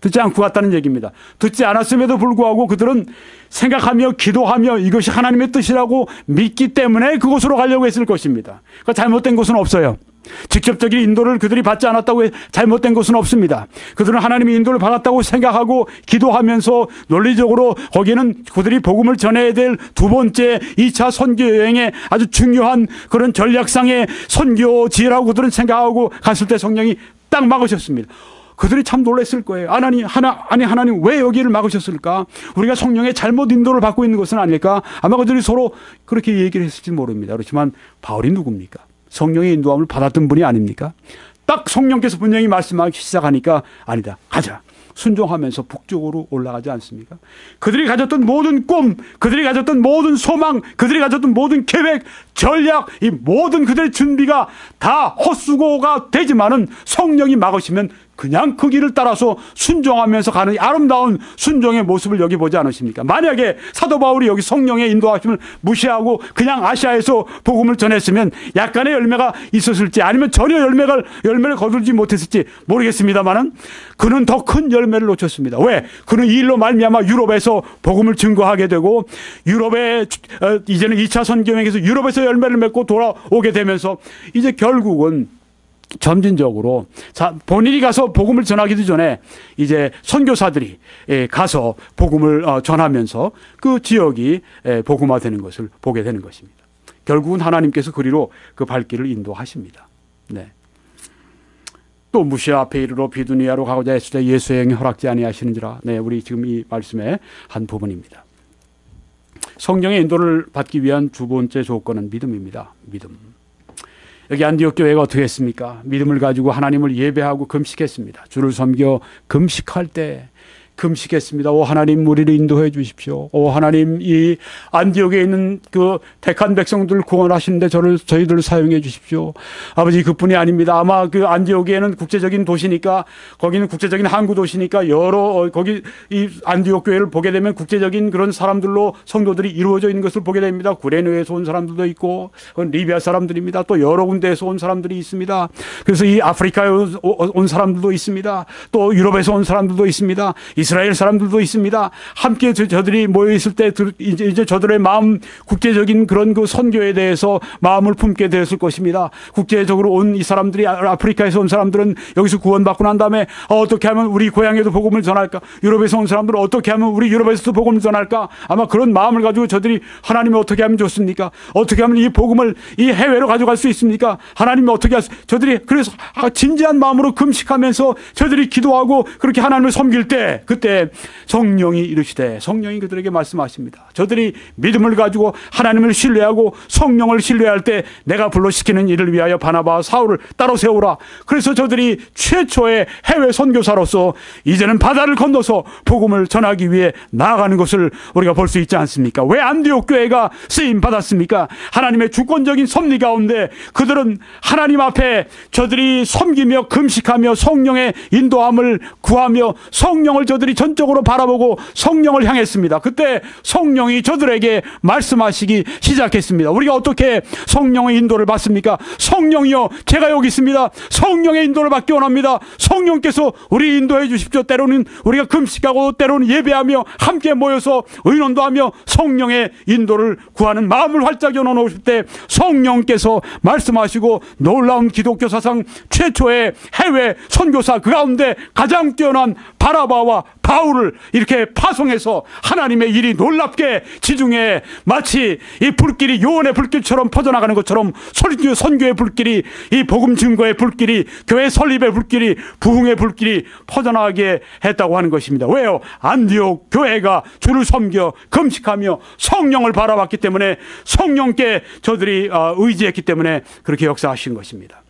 듣지 않고 갔다는 얘기입니다. 듣지 않았음에도 불구하고 그들은 생각하며 기도하며 이것이 하나님의 뜻이라고 믿기 때문에 그곳으로 가려고 했을 것입니다. 그러니까 잘못된 것은 없어요. 직접적인 인도를 그들이 받지 않았다고 잘못된 것은 없습니다. 그들은 하나님의 인도를 받았다고 생각하고 기도하면서 논리적으로 거기는 그들이 복음을 전해야 될 두 번째 2차 선교여행의 아주 중요한 그런 전략상의 선교지라고 그들은 생각하고 갔을 때 성령이 딱 막으셨습니다. 그들이 참 놀랐을 거예요. 하나님 왜 여기를 막으셨을까? 우리가 성령의 잘못 인도를 받고 있는 것은 아닐까? 아마 그들이 서로 그렇게 얘기를 했을지 모릅니다. 그렇지만 바울이 누굽니까? 성령의 인도함을 받았던 분이 아닙니까? 딱 성령께서 분명히 말씀하기 시작하니까 아니다, 가자. 순종하면서 북쪽으로 올라가지 않습니까? 그들이 가졌던 모든 꿈, 그들이 가졌던 모든 소망, 그들이 가졌던 모든 계획, 전략, 이 모든 그들의 준비가 다 헛수고가 되지만은 성령이 막으시면 그냥 그 길을 따라서 순종하면서 가는 아름다운 순종의 모습을 여기 보지 않으십니까? 만약에 사도 바울이 여기 성령의 인도하심을 무시하고 그냥 아시아에서 복음을 전했으면 약간의 열매가 있었을지 아니면 전혀 열매를 거두지 못했을지 모르겠습니다만은 그는 더 큰 열매를 놓쳤습니다. 왜? 그는 이 일로 말미암아 유럽에서 복음을 증거하게 되고 유럽에 이제는 2차 선교행에서 유럽에서 열매를 맺고 돌아오게 되면서 이제 결국은 점진적으로 본인이 가서 복음을 전하기도 전에 이제 선교사들이 가서 복음을 전하면서 그 지역이 복음화되는 것을 보게 되는 것입니다. 결국은 하나님께서 그리로 그 발길을 인도하십니다. 네. 또 무시아 앞에 이르러 비두니아로 가고자 했을 때 예수의 영이 허락지 아니하시는지라. 네, 우리 지금 이 말씀의 한 부분입니다. 성령의 인도를 받기 위한 두 번째 조건은 믿음입니다. 믿음. 여기 안디옥 교회가 어떻게 했습니까? 믿음을 가지고 하나님을 예배하고 금식했습니다. 주를 섬겨 금식할 때 금식했습니다. 오 하나님 우리를 인도해 주십시오. 오 하나님 이 안디옥에 있는 그 택한 백성들을 구원하시는데 저희들을 사용해 주십시오. 아버지 그뿐이 아닙니다. 아마 그 안디옥에는 국제적인 도시니까 거기는 국제적인 항구 도시니까 여러 거기 이 안디옥 교회를 보게 되면 국제적인 그런 사람들로 성도들이 이루어져 있는 것을 보게 됩니다. 구레네에서 온 사람들도 있고 리비아 사람들입니다. 또 여러 군데에서 온 사람들이 있습니다. 그래서 이 아프리카에 온 사람들도 있습니다. 또 유럽에서 온 사람들도 있습니다. 이스라엘 사람들도 있습니다. 함께 저들이 모여 있을 때 이제 저들의 마음 국제적인 그런 그 선교에 대해서 마음을 품게 되었을 것입니다. 국제적으로 온 이 사람들이 아프리카에서 온 사람들은 여기서 구원받고 난 다음에 어떻게 하면 우리 고향에도 복음을 전할까? 유럽에서 온 사람들은 어떻게 하면 우리 유럽에서도 복음을 전할까? 아마 그런 마음을 가지고 저들이 하나님이 어떻게 하면 좋습니까? 어떻게 하면 이 복음을 이 해외로 가져갈 수 있습니까? 하나님이 어떻게 저들이 그래서 진지한 마음으로 금식하면서 저들이 기도하고 그렇게 하나님을 섬길 때 그때 성령이 이르시되 성령이 그들에게 말씀하십니다. 저들이 믿음을 가지고 하나님을 신뢰하고 성령을 신뢰할 때 내가 불러시키는 일을 위하여 바나바와 사울을 따로 세우라. 그래서 저들이 최초의 해외 선교사로서 이제는 바다를 건너서 복음을 전하기 위해 나아가는 것을 우리가 볼 수 있지 않습니까? 왜 안디옥 교회가 쓰임 받았습니까? 하나님의 주권적인 섭리 가운데 그들은 하나님 앞에 저들이 섬기며 금식하며 성령의 인도함을 구하며 성령을 저들이 전적으로 바라보고 성령을 향했습니다. 그때 성령이 저들에게 말씀하시기 시작했습니다. 우리가 어떻게 성령의 인도를 받습니까? 성령이여 제가 여기 있습니다. 성령의 인도를 받기 원합니다. 성령께서 우리 인도해 주십시오. 때로는 우리가 금식하고 때로는 예배하며 함께 모여서 의논도 하며 성령의 인도를 구하는 마음을 활짝 열어놓으실 때 성령께서 말씀하시고 놀라운 기독교 사상 최초의 해외 선교사 그 가운데 가장 뛰어난 바나바와 바울을 이렇게 파송해서 하나님의 일이 놀랍게 지중해 마치 이 불길이 요원의 불길처럼 퍼져나가는 것처럼 선교의 불길이 이 복음 증거의 불길이 교회 설립의 불길이 부흥의 불길이 퍼져나가게 했다고 하는 것입니다. 왜요? 안디옥 교회가 주를 섬겨 금식하며 성령을 바라봤기 때문에 성령께 저들이 의지했기 때문에 그렇게 역사하신 것입니다.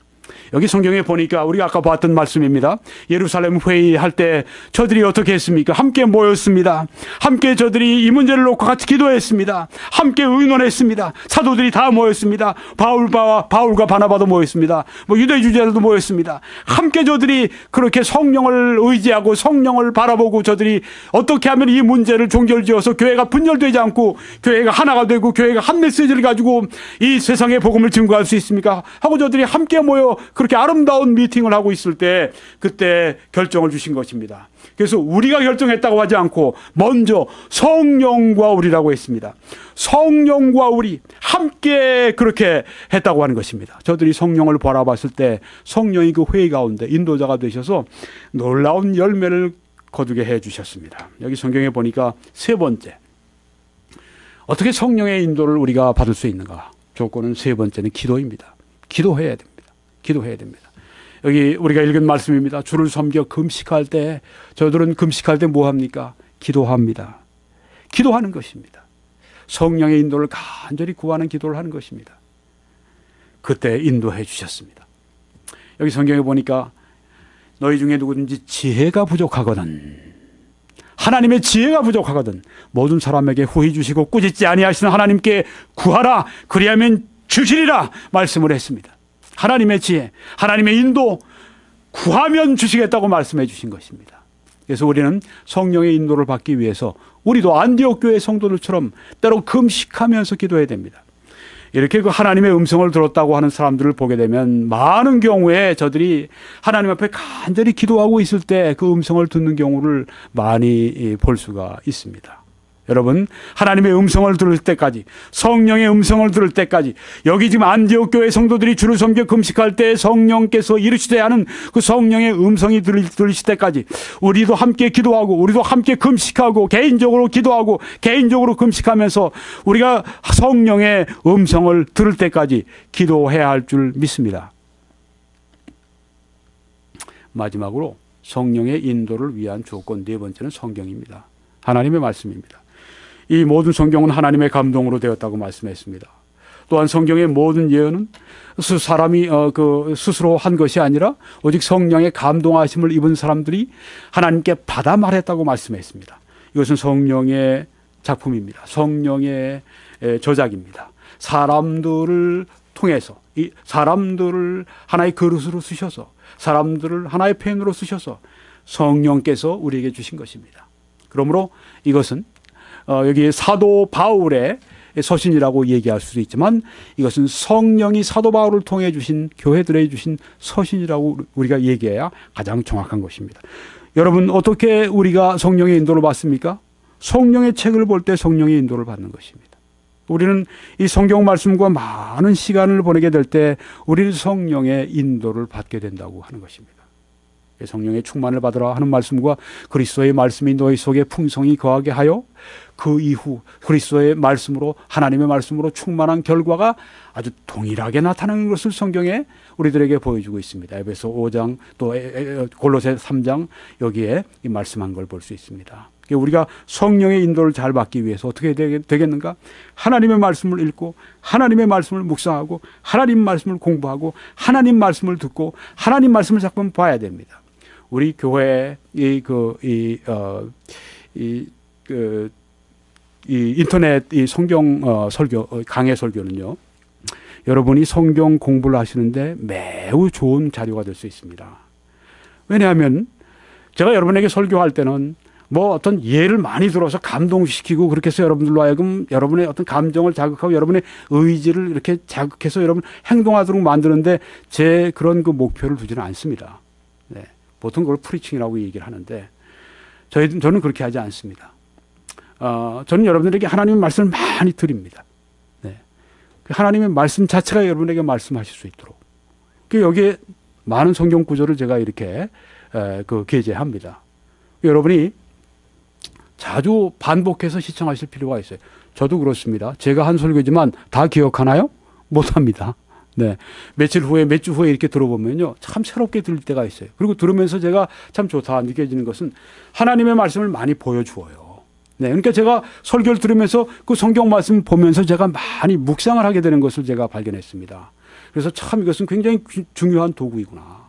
여기 성경에 보니까 우리가 아까 봤던 말씀입니다. 예루살렘 회의할 때 저들이 어떻게 했습니까? 함께 모였습니다. 함께 저들이 이 문제를 놓고 같이 기도했습니다. 함께 의논했습니다. 사도들이 다 모였습니다. 바울과 바나바도 모였습니다. 유대 주자들도 모였습니다. 함께 저들이 그렇게 성령을 의지하고 성령을 바라보고 저들이 어떻게 하면 이 문제를 종결지어서 교회가 분열되지 않고 교회가 하나가 되고 교회가 한 메시지를 가지고 이 세상의 복음을 증거할 수 있습니까? 하고 저들이 함께 모여 그렇게 아름다운 미팅을 하고 있을 때 그때 결정을 주신 것입니다. 그래서 우리가 결정했다고 하지 않고 먼저 성령과 우리라고 했습니다. 성령과 우리 함께 그렇게 했다고 하는 것입니다. 저들이 성령을 바라봤을 때 성령이 그 회의 가운데 인도자가 되셔서 놀라운 열매를 거두게 해 주셨습니다. 여기 성경에 보니까 세 번째 어떻게 성령의 인도를 우리가 받을 수 있는가? 조건은 세 번째는 기도입니다. 기도해야 됩니다. 기도해야 됩니다. 여기 우리가 읽은 말씀입니다. 주를 섬겨 금식할 때 저들은 금식할 때 뭐 합니까? 기도합니다. 기도하는 것입니다. 성령의 인도를 간절히 구하는 기도를 하는 것입니다. 그때 인도해 주셨습니다. 여기 성경에 보니까 너희 중에 누구든지 지혜가 부족하거든 하나님의 지혜가 부족하거든 모든 사람에게 후히 주시고 꾸짖지 아니하시는 하나님께 구하라 그리하면 주시리라 말씀을 했습니다. 하나님의 지혜, 하나님의 인도 구하면 주시겠다고 말씀해 주신 것입니다. 그래서 우리는 성령의 인도를 받기 위해서 우리도 안디옥 교회 성도들처럼 때로 금식하면서 기도해야 됩니다. 이렇게 그 하나님의 음성을 들었다고 하는 사람들을 보게 되면 많은 경우에 저들이 하나님 앞에 간절히 기도하고 있을 때 그 음성을 듣는 경우를 많이 볼 수가 있습니다. 여러분, 하나님의 음성을 들을 때까지, 성령의 음성을 들을 때까지, 여기 지금 안디옥 교회 성도들이 주를 섬겨 금식할 때 성령께서 이루시되 하는 그 성령의 음성이 들리실 때까지 우리도 함께 기도하고, 우리도 함께 금식하고, 개인적으로 기도하고, 개인적으로 금식하면서 우리가 성령의 음성을 들을 때까지 기도해야 할 줄 믿습니다. 마지막으로 성령의 인도를 위한 조건 네 번째는 성경입니다. 하나님의 말씀입니다. 이 모든 성경은 하나님의 감동으로 되었다고 말씀했습니다. 또한 성경의 모든 예언은 사람이 스스로 한 것이 아니라 오직 성령의 감동하심을 입은 사람들이 하나님께 받아 말했다고 말씀했습니다. 이것은 성령의 작품입니다. 성령의 저작입니다. 사람들을 통해서, 이 사람들을 하나의 그릇으로 쓰셔서, 사람들을 하나의 펜으로 쓰셔서 성령께서 우리에게 주신 것입니다. 그러므로 이것은 여기 사도 바울의 서신이라고 얘기할 수도 있지만 이것은 성령이 사도 바울을 통해 주신, 교회들에 주신 서신이라고 우리가 얘기해야 가장 정확한 것입니다. 여러분, 어떻게 우리가 성령의 인도를 받습니까? 성령의 책을 볼 때 성령의 인도를 받는 것입니다. 우리는 이 성경 말씀과 많은 시간을 보내게 될 때 우리는 성령의 인도를 받게 된다고 하는 것입니다. 성령의 충만을 받으라 하는 말씀과 그리스도의 말씀이 너희 속에 풍성히 거하게 하여 그 이후 그리스도의 말씀으로, 하나님의 말씀으로 충만한 결과가 아주 동일하게 나타나는 것을 성경에 우리들에게 보여주고 있습니다. 에베소 5장 또 골로새 3장 여기에 이 말씀한 걸 볼 수 있습니다. 우리가 성령의 인도를 잘 받기 위해서 어떻게 되겠는가? 하나님의 말씀을 읽고, 하나님의 말씀을 묵상하고, 하나님 말씀을 공부하고, 하나님 말씀을 듣고, 하나님 말씀을 자꾸 봐야 됩니다. 우리 교회 이 인터넷 이 성경 설교 강해 설교는요, 여러분이 성경 공부를 하시는데 매우 좋은 자료가 될 수 있습니다. 왜냐하면 제가 여러분에게 설교할 때는 뭐 어떤 예를 많이 들어서 감동시키고 그렇게 해서 여러분들로 하여금 여러분의 어떤 감정을 자극하고 여러분의 의지를 이렇게 자극해서 여러분 행동하도록 만드는데 제 그런 그 목표를 두지는 않습니다. 네. 보통 그걸 프리칭이라고 얘기를 하는데 저는 그렇게 하지 않습니다. 저는 여러분들에게 하나님의 말씀을 많이 드립니다. 네. 하나님의 말씀 자체가 여러분에게 말씀하실 수 있도록. 여기에 많은 성경 구절을 제가 이렇게 게재합니다. 여러분이 자주 반복해서 시청하실 필요가 있어요. 저도 그렇습니다. 제가 한 설교지만 다 기억하나요? 못합니다. 네. 몇 주 후에 이렇게 들어보면요, 참 새롭게 들릴 때가 있어요. 그리고 들으면서 제가 참 좋다 느껴지는 것은 하나님의 말씀을 많이 보여주어요. 네. 그러니까 제가 설교를 들으면서 그 성경 말씀 보면서 제가 많이 묵상을 하게 되는 것을 제가 발견했습니다. 그래서 참 이것은 굉장히 중요한 도구이구나.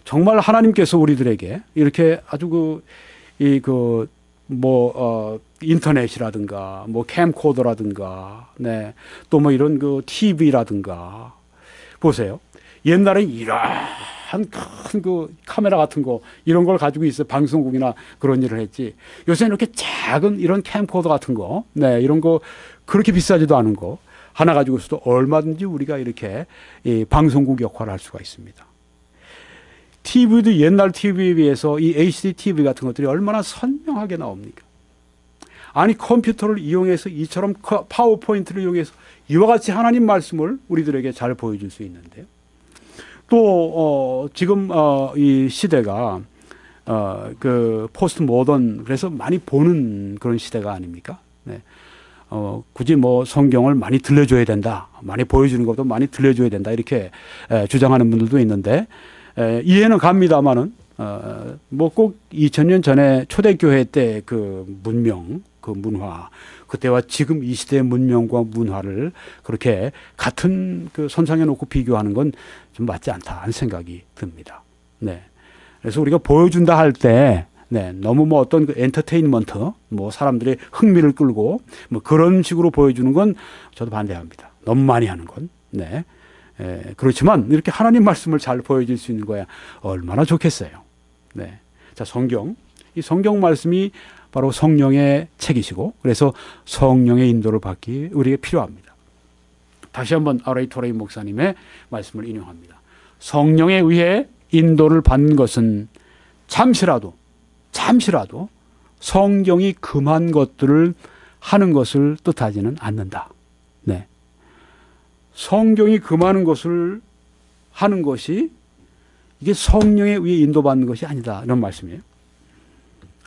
정말 하나님께서 우리들에게 이렇게 아주 인터넷이라든가, 캠코더라든가, 네. 또 이런 TV라든가. 보세요. 옛날에 이러한 큰 카메라 같은 거, 이런 걸 가지고 있어요. 방송국이나 그런 일을 했지. 요새는 이렇게 작은 이런 캠코더 같은 거, 네. 이런 거 그렇게 비싸지도 않은 거 하나 가지고 있어도 얼마든지 우리가 이렇게 이 방송국 역할을 할 수가 있습니다. TV도 옛날 TV에 비해서 이 HD TV 같은 것들이 얼마나 선명하게 나옵니까? 아니, 컴퓨터를 이용해서 이처럼 파워포인트를 이용해서 이와 같이 하나님 말씀을 우리들에게 잘 보여줄 수 있는데요. 또 지금 이 시대가 포스트 모던, 그래서 많이 보는 그런 시대가 아닙니까? 네. 굳이 성경을 많이 들려줘야 된다, 많이 보여주는 것도 많이 들려줘야 된다, 이렇게 주장하는 분들도 있는데 이해는 갑니다만은 꼭 2000년 전에 초대교회 때 그 문명, 그 문화, 그때와 지금 이 시대의 문명과 문화를 그렇게 같은 그 선상에 놓고 비교하는 건 좀 맞지 않다 하는 생각이 듭니다. 네. 그래서 우리가 보여준다 할 때, 네, 너무 어떤 그 엔터테인먼트, 사람들의 흥미를 끌고 그런 식으로 보여주는 건 저도 반대합니다. 너무 많이 하는 건. 네. 그렇지만 이렇게 하나님 말씀을 잘 보여줄 수 있는 거야 얼마나 좋겠어요. 네. 자, 이 성경 말씀이 바로 성령의 책이시고 그래서 성령의 인도를 받기 우리에게 필요합니다. 다시 한번 R.A. 토레이 목사님의 말씀을 인용합니다. 성령에 의해 인도를 받는 것은 잠시라도 성경이 금한 것들을 하는 것을 뜻하지는 않는다. 네. 성경이 금하는 것을 하는 것이 이게 성령에 의해 인도받는 것이 아니다. 이런 말씀이에요.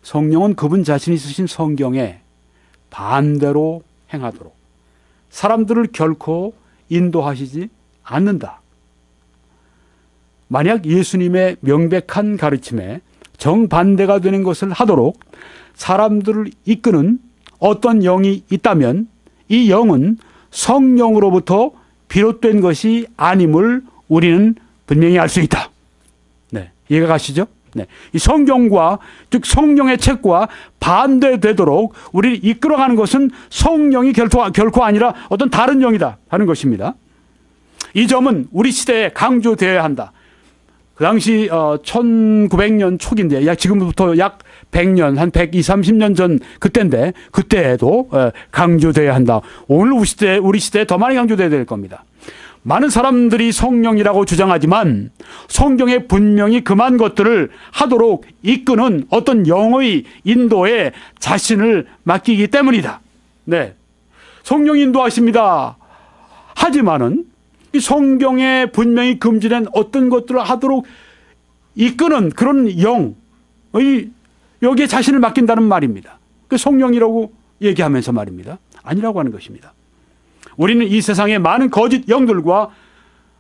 성령은 그분 자신이 쓰신 성경에 반대로 행하도록 사람들을 결코 인도하시지 않는다. 만약 예수님의 명백한 가르침에 정반대가 되는 것을 하도록 사람들을 이끄는 어떤 영이 있다면 이 영은 성령으로부터 비롯된 것이 아님을 우리는 분명히 알 수 있다. 네, 이해가 가시죠? 네, 이 성경과 즉 성령의 책과 반대되도록 우리를 이끌어가는 것은 성령이 결코 아니라 어떤 다른 영이다 하는 것입니다. 이 점은 우리 시대에 강조되어야 한다. 그 당시 1900년 초기인데 지금부터 약 100년, 한 120, 30년 전 그때인데 그때에도 강조되어야 한다. 오늘 우리 시대에 더 많이 강조되어야 될 겁니다. 많은 사람들이 성령이라고 주장하지만 성경에 분명히 금한 것들을 하도록 이끄는 어떤 영의 인도에 자신을 맡기기 때문이다. 네, 성령이 인도하십니다. 하지만은 이 성경에 분명히 금지된 어떤 것들을 하도록 이끄는 그런 영의 여기에 자신을 맡긴다는 말입니다. 그 성령이라고 얘기하면서 말입니다. 아니라고 하는 것입니다. 우리는 이 세상에 많은 거짓 영들과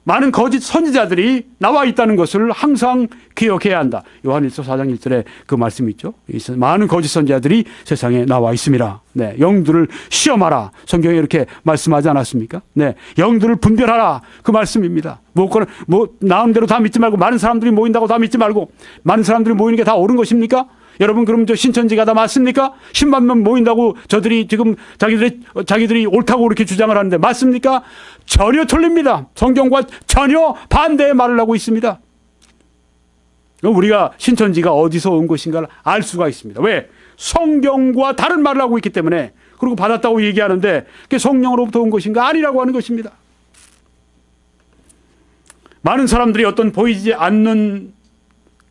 많은 거짓 선지자들이 나와 있다는 것을 항상 기억해야 한다. 요한일서 4장 1절에 그 말씀이 있죠. 많은 거짓 선지자들이 세상에 나와 있습니다. 네, 영들을 시험하라. 성경에 이렇게 말씀하지 않았습니까? 네, 영들을 분별하라. 그 말씀입니다. 나온 대로 다 믿지 말고 많은 사람들이 모인다고 다 믿지 말고 많은 사람들이 모이는 게 다 옳은 것입니까? 여러분 그럼 저 신천지가 다 맞습니까? 10만 명 모인다고 저들이 지금 자기들이 옳다고 그렇게 주장을 하는데 맞습니까? 전혀 틀립니다. 성경과 전혀 반대의 말을 하고 있습니다. 우리가 신천지가 어디서 온 것인가를 알 수가 있습니다. 왜? 성경과 다른 말을 하고 있기 때문에. 그리고 받았다고 얘기하는데 그게 성령으로부터 온 것인가? 아니라고 하는 것입니다. 많은 사람들이 어떤 보이지 않는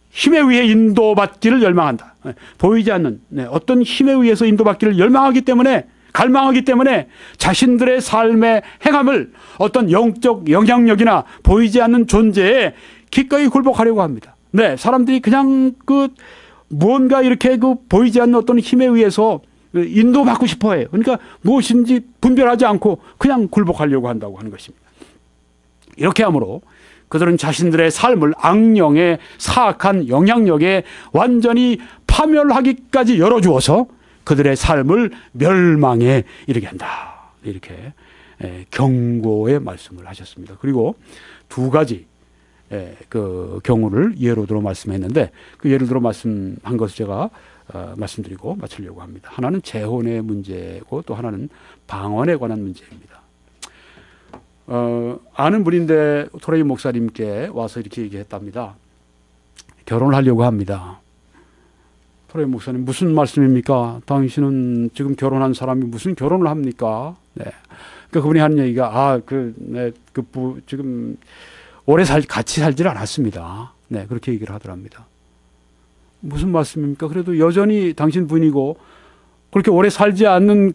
힘에 의해 인도받기를 열망한다. 보이지 않는 어떤 힘에 의해서 인도받기를 열망하기 때문에 갈망하기 때문에 자신들의 삶의 행함을 어떤 영적 영향력이나 보이지 않는 존재에 기꺼이 굴복하려고 합니다. 네, 사람들이 그냥 무언가 이렇게 보이지 않는 어떤 힘에 의해서 인도받고 싶어 해요. 그러니까 무엇인지 분별하지 않고 그냥 굴복하려고 한다고 하는 것입니다. 이렇게 함으로 그들은 자신들의 삶을 악령의 사악한 영향력에 완전히 파멸하기까지 열어주어서 그들의 삶을 멸망에 이르게 한다. 이렇게 경고의 말씀을 하셨습니다. 그리고 두 가지 그 경우를 예로 들어 말씀했는데 그 예를 들어 말씀한 것을 제가 말씀드리고 마치려고 합니다. 하나는 재혼의 문제고 또 하나는 방언에 관한 문제입니다. 아는 분인데 토레이 목사님께 와서 이렇게 얘기했답니다. 결혼을 하려고 합니다. 토레이 목사님 무슨 말씀입니까? 당신은 지금 결혼한 사람이 무슨 결혼을 합니까? 네. 그러니까 그분이 하는 얘기가 지금 오래 같이 살질 않았습니다. 네, 그렇게 얘기를 하더랍니다. 무슨 말씀입니까? 그래도 여전히 당신 분이고 그렇게 오래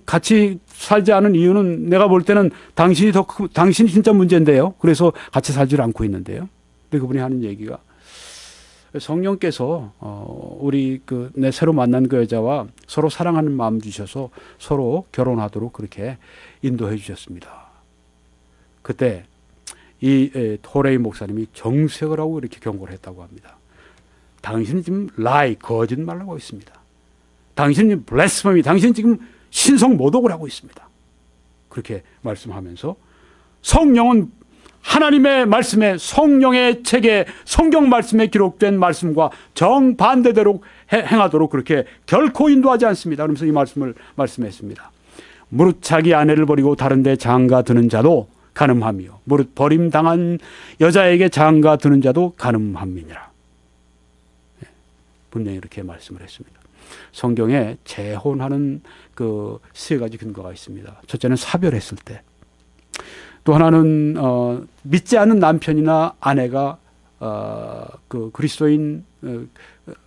같이 살지 않은 이유는 내가 볼 때는 당신이 진짜 문제인데요. 그래서 같이 살지를 않고 있는데요. 근데 그분이 하는 얘기가 성령께서 내 새로 만난 그 여자와 서로 사랑하는 마음 주셔서 서로 결혼하도록 그렇게 인도해 주셨습니다. 그때 이 토레이 목사님이 정색을 하고 이렇게 경고를 했다고 합니다. 당신은 지금 거짓말을 하고 있습니다. 당신은 블레스퍼미, 당신은 지금 신성 모독을 하고 있습니다. 그렇게 말씀하면서 성령은 하나님의 말씀에 성령의 책에 성경 말씀에 기록된 말씀과 정반대대로 행하도록 그렇게 결코 인도하지 않습니다. 그러면서 이 말씀을 말씀했습니다. 무릇 자기 아내를 버리고 다른 데 장가 드는 자도 가늠함이요 무릇 버림당한 여자에게 장가 드는 자도 가늠함이니라. 분명히 이렇게 말씀을 했습니다. 성경에 재혼하는 그 세 가지 근거가 있습니다. 첫째는 사별했을 때, 또 하나는 믿지 않는 남편이나 아내가 그 그리스도인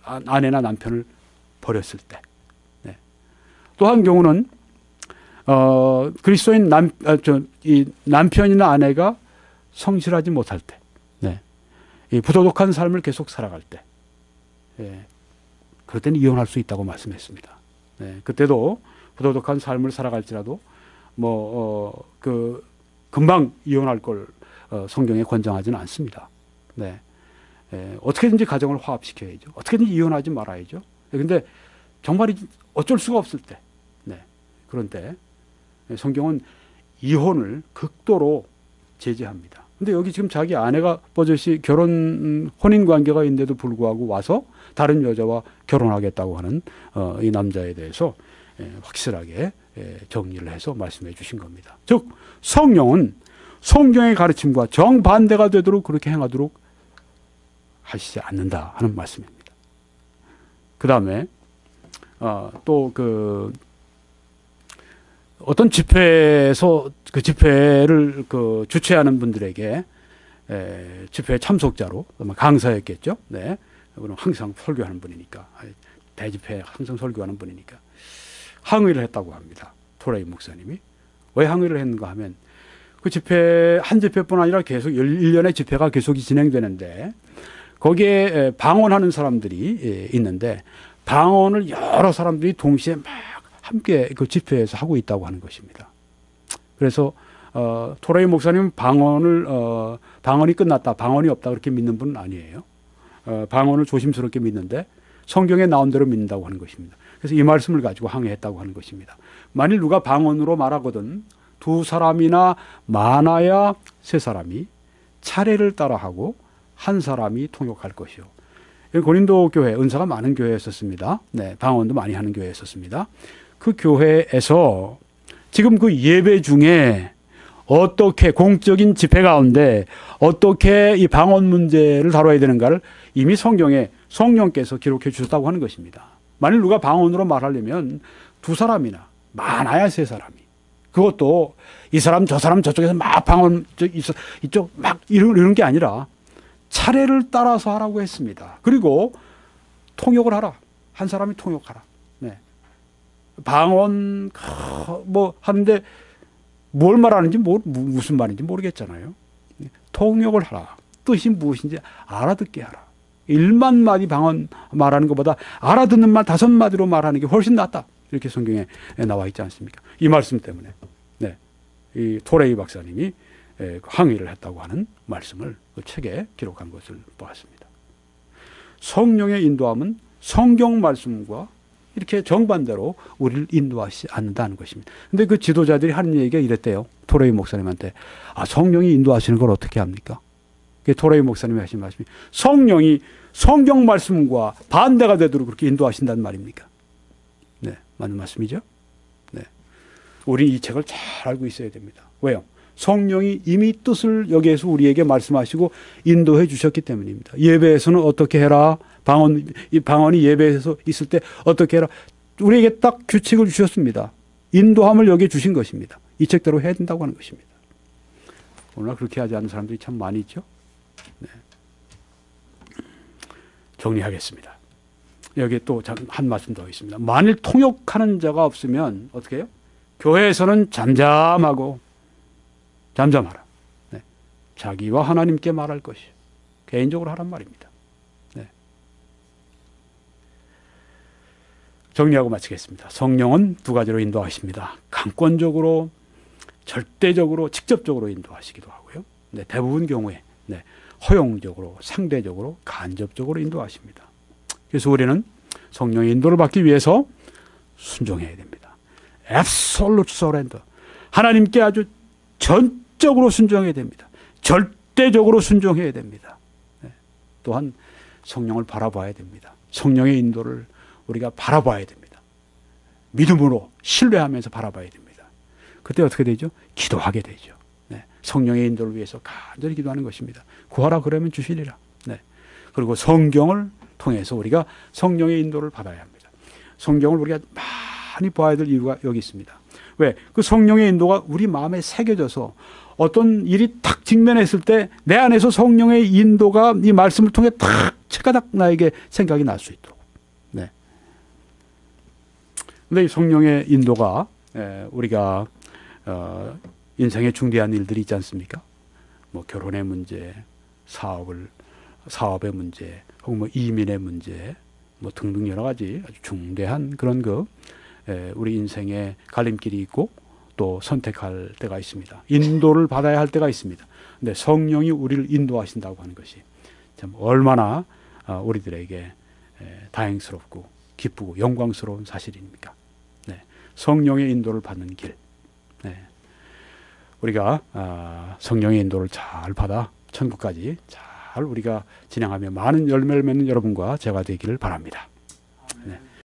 아내나 남편을 버렸을 때, 네. 또 한 경우는 그리스도인 이 남편이나 아내가 성실하지 못할 때, 네. 이 부도덕한 삶을 계속 살아갈 때, 네. 그럴 때는 이혼할 수 있다고 말씀했습니다. 네. 그때도 부도덕한 삶을 살아갈지라도 금방 이혼할 걸 성경에 권장하지는 않습니다. 네. 어떻게든지 가정을 화합시켜야죠. 어떻게든지 이혼하지 말아야죠. 그런데 정말 어쩔 수가 없을 때, 네. 그런 때 성경은 이혼을 극도로 제재합니다. 근데 여기 지금 자기 아내가 버젓이 혼인 관계가 있는데도 불구하고 와서 다른 여자와 결혼하겠다고 하는 이 남자에 대해서 확실하게 정리를 해서 말씀해 주신 겁니다. 즉 성령은 성경의 가르침과 정반대가 되도록 그렇게 행하도록 하시지 않는다 하는 말씀입니다. 그 다음에 또 어떤 집회에서 그 집회를 주최하는 분들에게 집회 참석자로 강사였겠죠. 네. 그럼 항상 설교하는 분이니까, 대집회 항상 설교하는 분이니까 항의를 했다고 합니다. 토레이 목사님이. 왜 항의를 했는가 하면 그 집회 한 집회뿐 아니라 계속 1년의 집회가 계속 진행되는데 거기에 방언하는 사람들이 있는데 방언을 여러 사람들이 동시에 막 함께 그 집회에서 하고 있다고 하는 것입니다. 그래서 토레이 목사님은 방언이 끝났다, 방언이 없다 그렇게 믿는 분은 아니에요. 방언을 조심스럽게 믿는데 성경에 나온 대로 믿는다고 하는 것입니다. 그래서 이 말씀을 가지고 항의했다고 하는 것입니다. 만일 누가 방언으로 말하거든 두 사람이나 많아야 세 사람이 차례를 따라하고 한 사람이 통역할 것이요. 고린도 교회, 은사가 많은 교회였었습니다. 네, 방언도 많이 하는 교회였었습니다. 그 교회에서 지금 그 예배 중에 어떻게 공적인 집회 가운데 어떻게 이 방언 문제를 다뤄야 되는가를 이미 성경에 성령께서 기록해 주셨다고 하는 것입니다. 만일 누가 방언으로 말하려면 두 사람이나 많아야 세 사람이, 그것도 이 사람 저 사람 저쪽에서 막 방언 이쪽 막 이런 게 아니라 차례를 따라서 하라고 했습니다. 그리고 통역을 하라. 한 사람이 통역하라. 네. 방언 하는데 뭘 말하는지 무슨 말인지 모르겠잖아요. 통역을 하라. 뜻이 무엇인지 알아듣게 하라. 1만 마디 방언 말하는 것보다 알아듣는 말 5마디로 말하는 게 훨씬 낫다. 이렇게 성경에 나와 있지 않습니까? 이 말씀 때문에 네, 이 토레이 박사님이 항의를 했다고 하는 말씀을 그 책에 기록한 것을 보았습니다. 성령의 인도함은 성경 말씀과 이렇게 정반대로 우리를 인도하시지 않는다는 것입니다. 근데 그 지도자들이 하는 얘기가 이랬대요. 토레이 목사님한테. 성령이 인도하시는 걸 어떻게 합니까? 토레이 목사님이 하신 말씀이 성령이 성경 말씀과 반대가 되도록 그렇게 인도하신다는 말입니까? 네, 맞는 말씀이죠. 네, 우리 이 책을 잘 알고 있어야 됩니다. 왜요? 성령이 이미 뜻을 여기에서 우리에게 말씀하시고 인도해 주셨기 때문입니다. 예배에서는 어떻게 해라. 방언이 예배에서 있을 때 어떻게 해라. 우리에게 딱 규칙을 주셨습니다. 인도함을 여기에 주신 것입니다. 이 책대로 해야 된다고 하는 것입니다. 오늘날 그렇게 하지 않는 사람들이 참 많이 있죠. 네. 정리하겠습니다. 여기 또 한 말씀 더 있습니다. 만일 통역하는 자가 없으면 어떻게 해요? 교회에서는 잠잠하라. 네. 자기와 하나님께 말할 것이요. 개인적으로 하란 말입니다. 네. 정리하고 마치겠습니다. 성령은 두 가지로 인도하십니다. 강권적으로, 절대적으로, 직접적으로 인도하시기도 하고요. 네, 대부분 경우에 허용적으로, 상대적으로, 간접적으로 인도하십니다. 그래서 우리는 성령의 인도를 받기 위해서 순종해야 됩니다. Absolute surrender. 하나님께 아주 전적으로 순종해야 됩니다. 절대적으로 순종해야 됩니다. 또한 성령을 바라봐야 됩니다. 성령의 인도를 우리가 바라봐야 됩니다. 믿음으로 신뢰하면서 바라봐야 됩니다. 그때 어떻게 되죠? 기도하게 되죠. 성령의 인도를 위해서 간절히 기도하는 것입니다. 구하라 그러면 주시리라. 네. 그리고 성경을 통해서 우리가 성령의 인도를 받아야 합니다. 성경을 우리가 많이 봐야 될 이유가 여기 있습니다. 왜? 그 성령의 인도가 우리 마음에 새겨져서 어떤 일이 탁 직면했을 때 내 안에서 성령의 인도가 이 말씀을 통해 탁 체가닥 나에게 생각이 날 수 있도록. 네. 근데 이 성령의 인도가 우리가 인생의 중대한 일들이 있지 않습니까? 뭐 결혼의 문제, 사업의 문제, 혹은 뭐 이민의 문제, 뭐 등등 여러 가지 아주 중대한 그런 우리 인생의 갈림길이 있고 또 선택할 때가 있습니다. 인도를 받아야 할 때가 있습니다. 근데 성령이 우리를 인도하신다고 하는 것이 참 얼마나 우리들에게 다행스럽고 기쁘고 영광스러운 사실입니까? 네. 성령의 인도를 받는 길. 네. 우리가 성령의 인도를 잘 받아 천국까지 잘 우리가 진행하며 많은 열매를 맺는 여러분과 제가 되기를 바랍니다.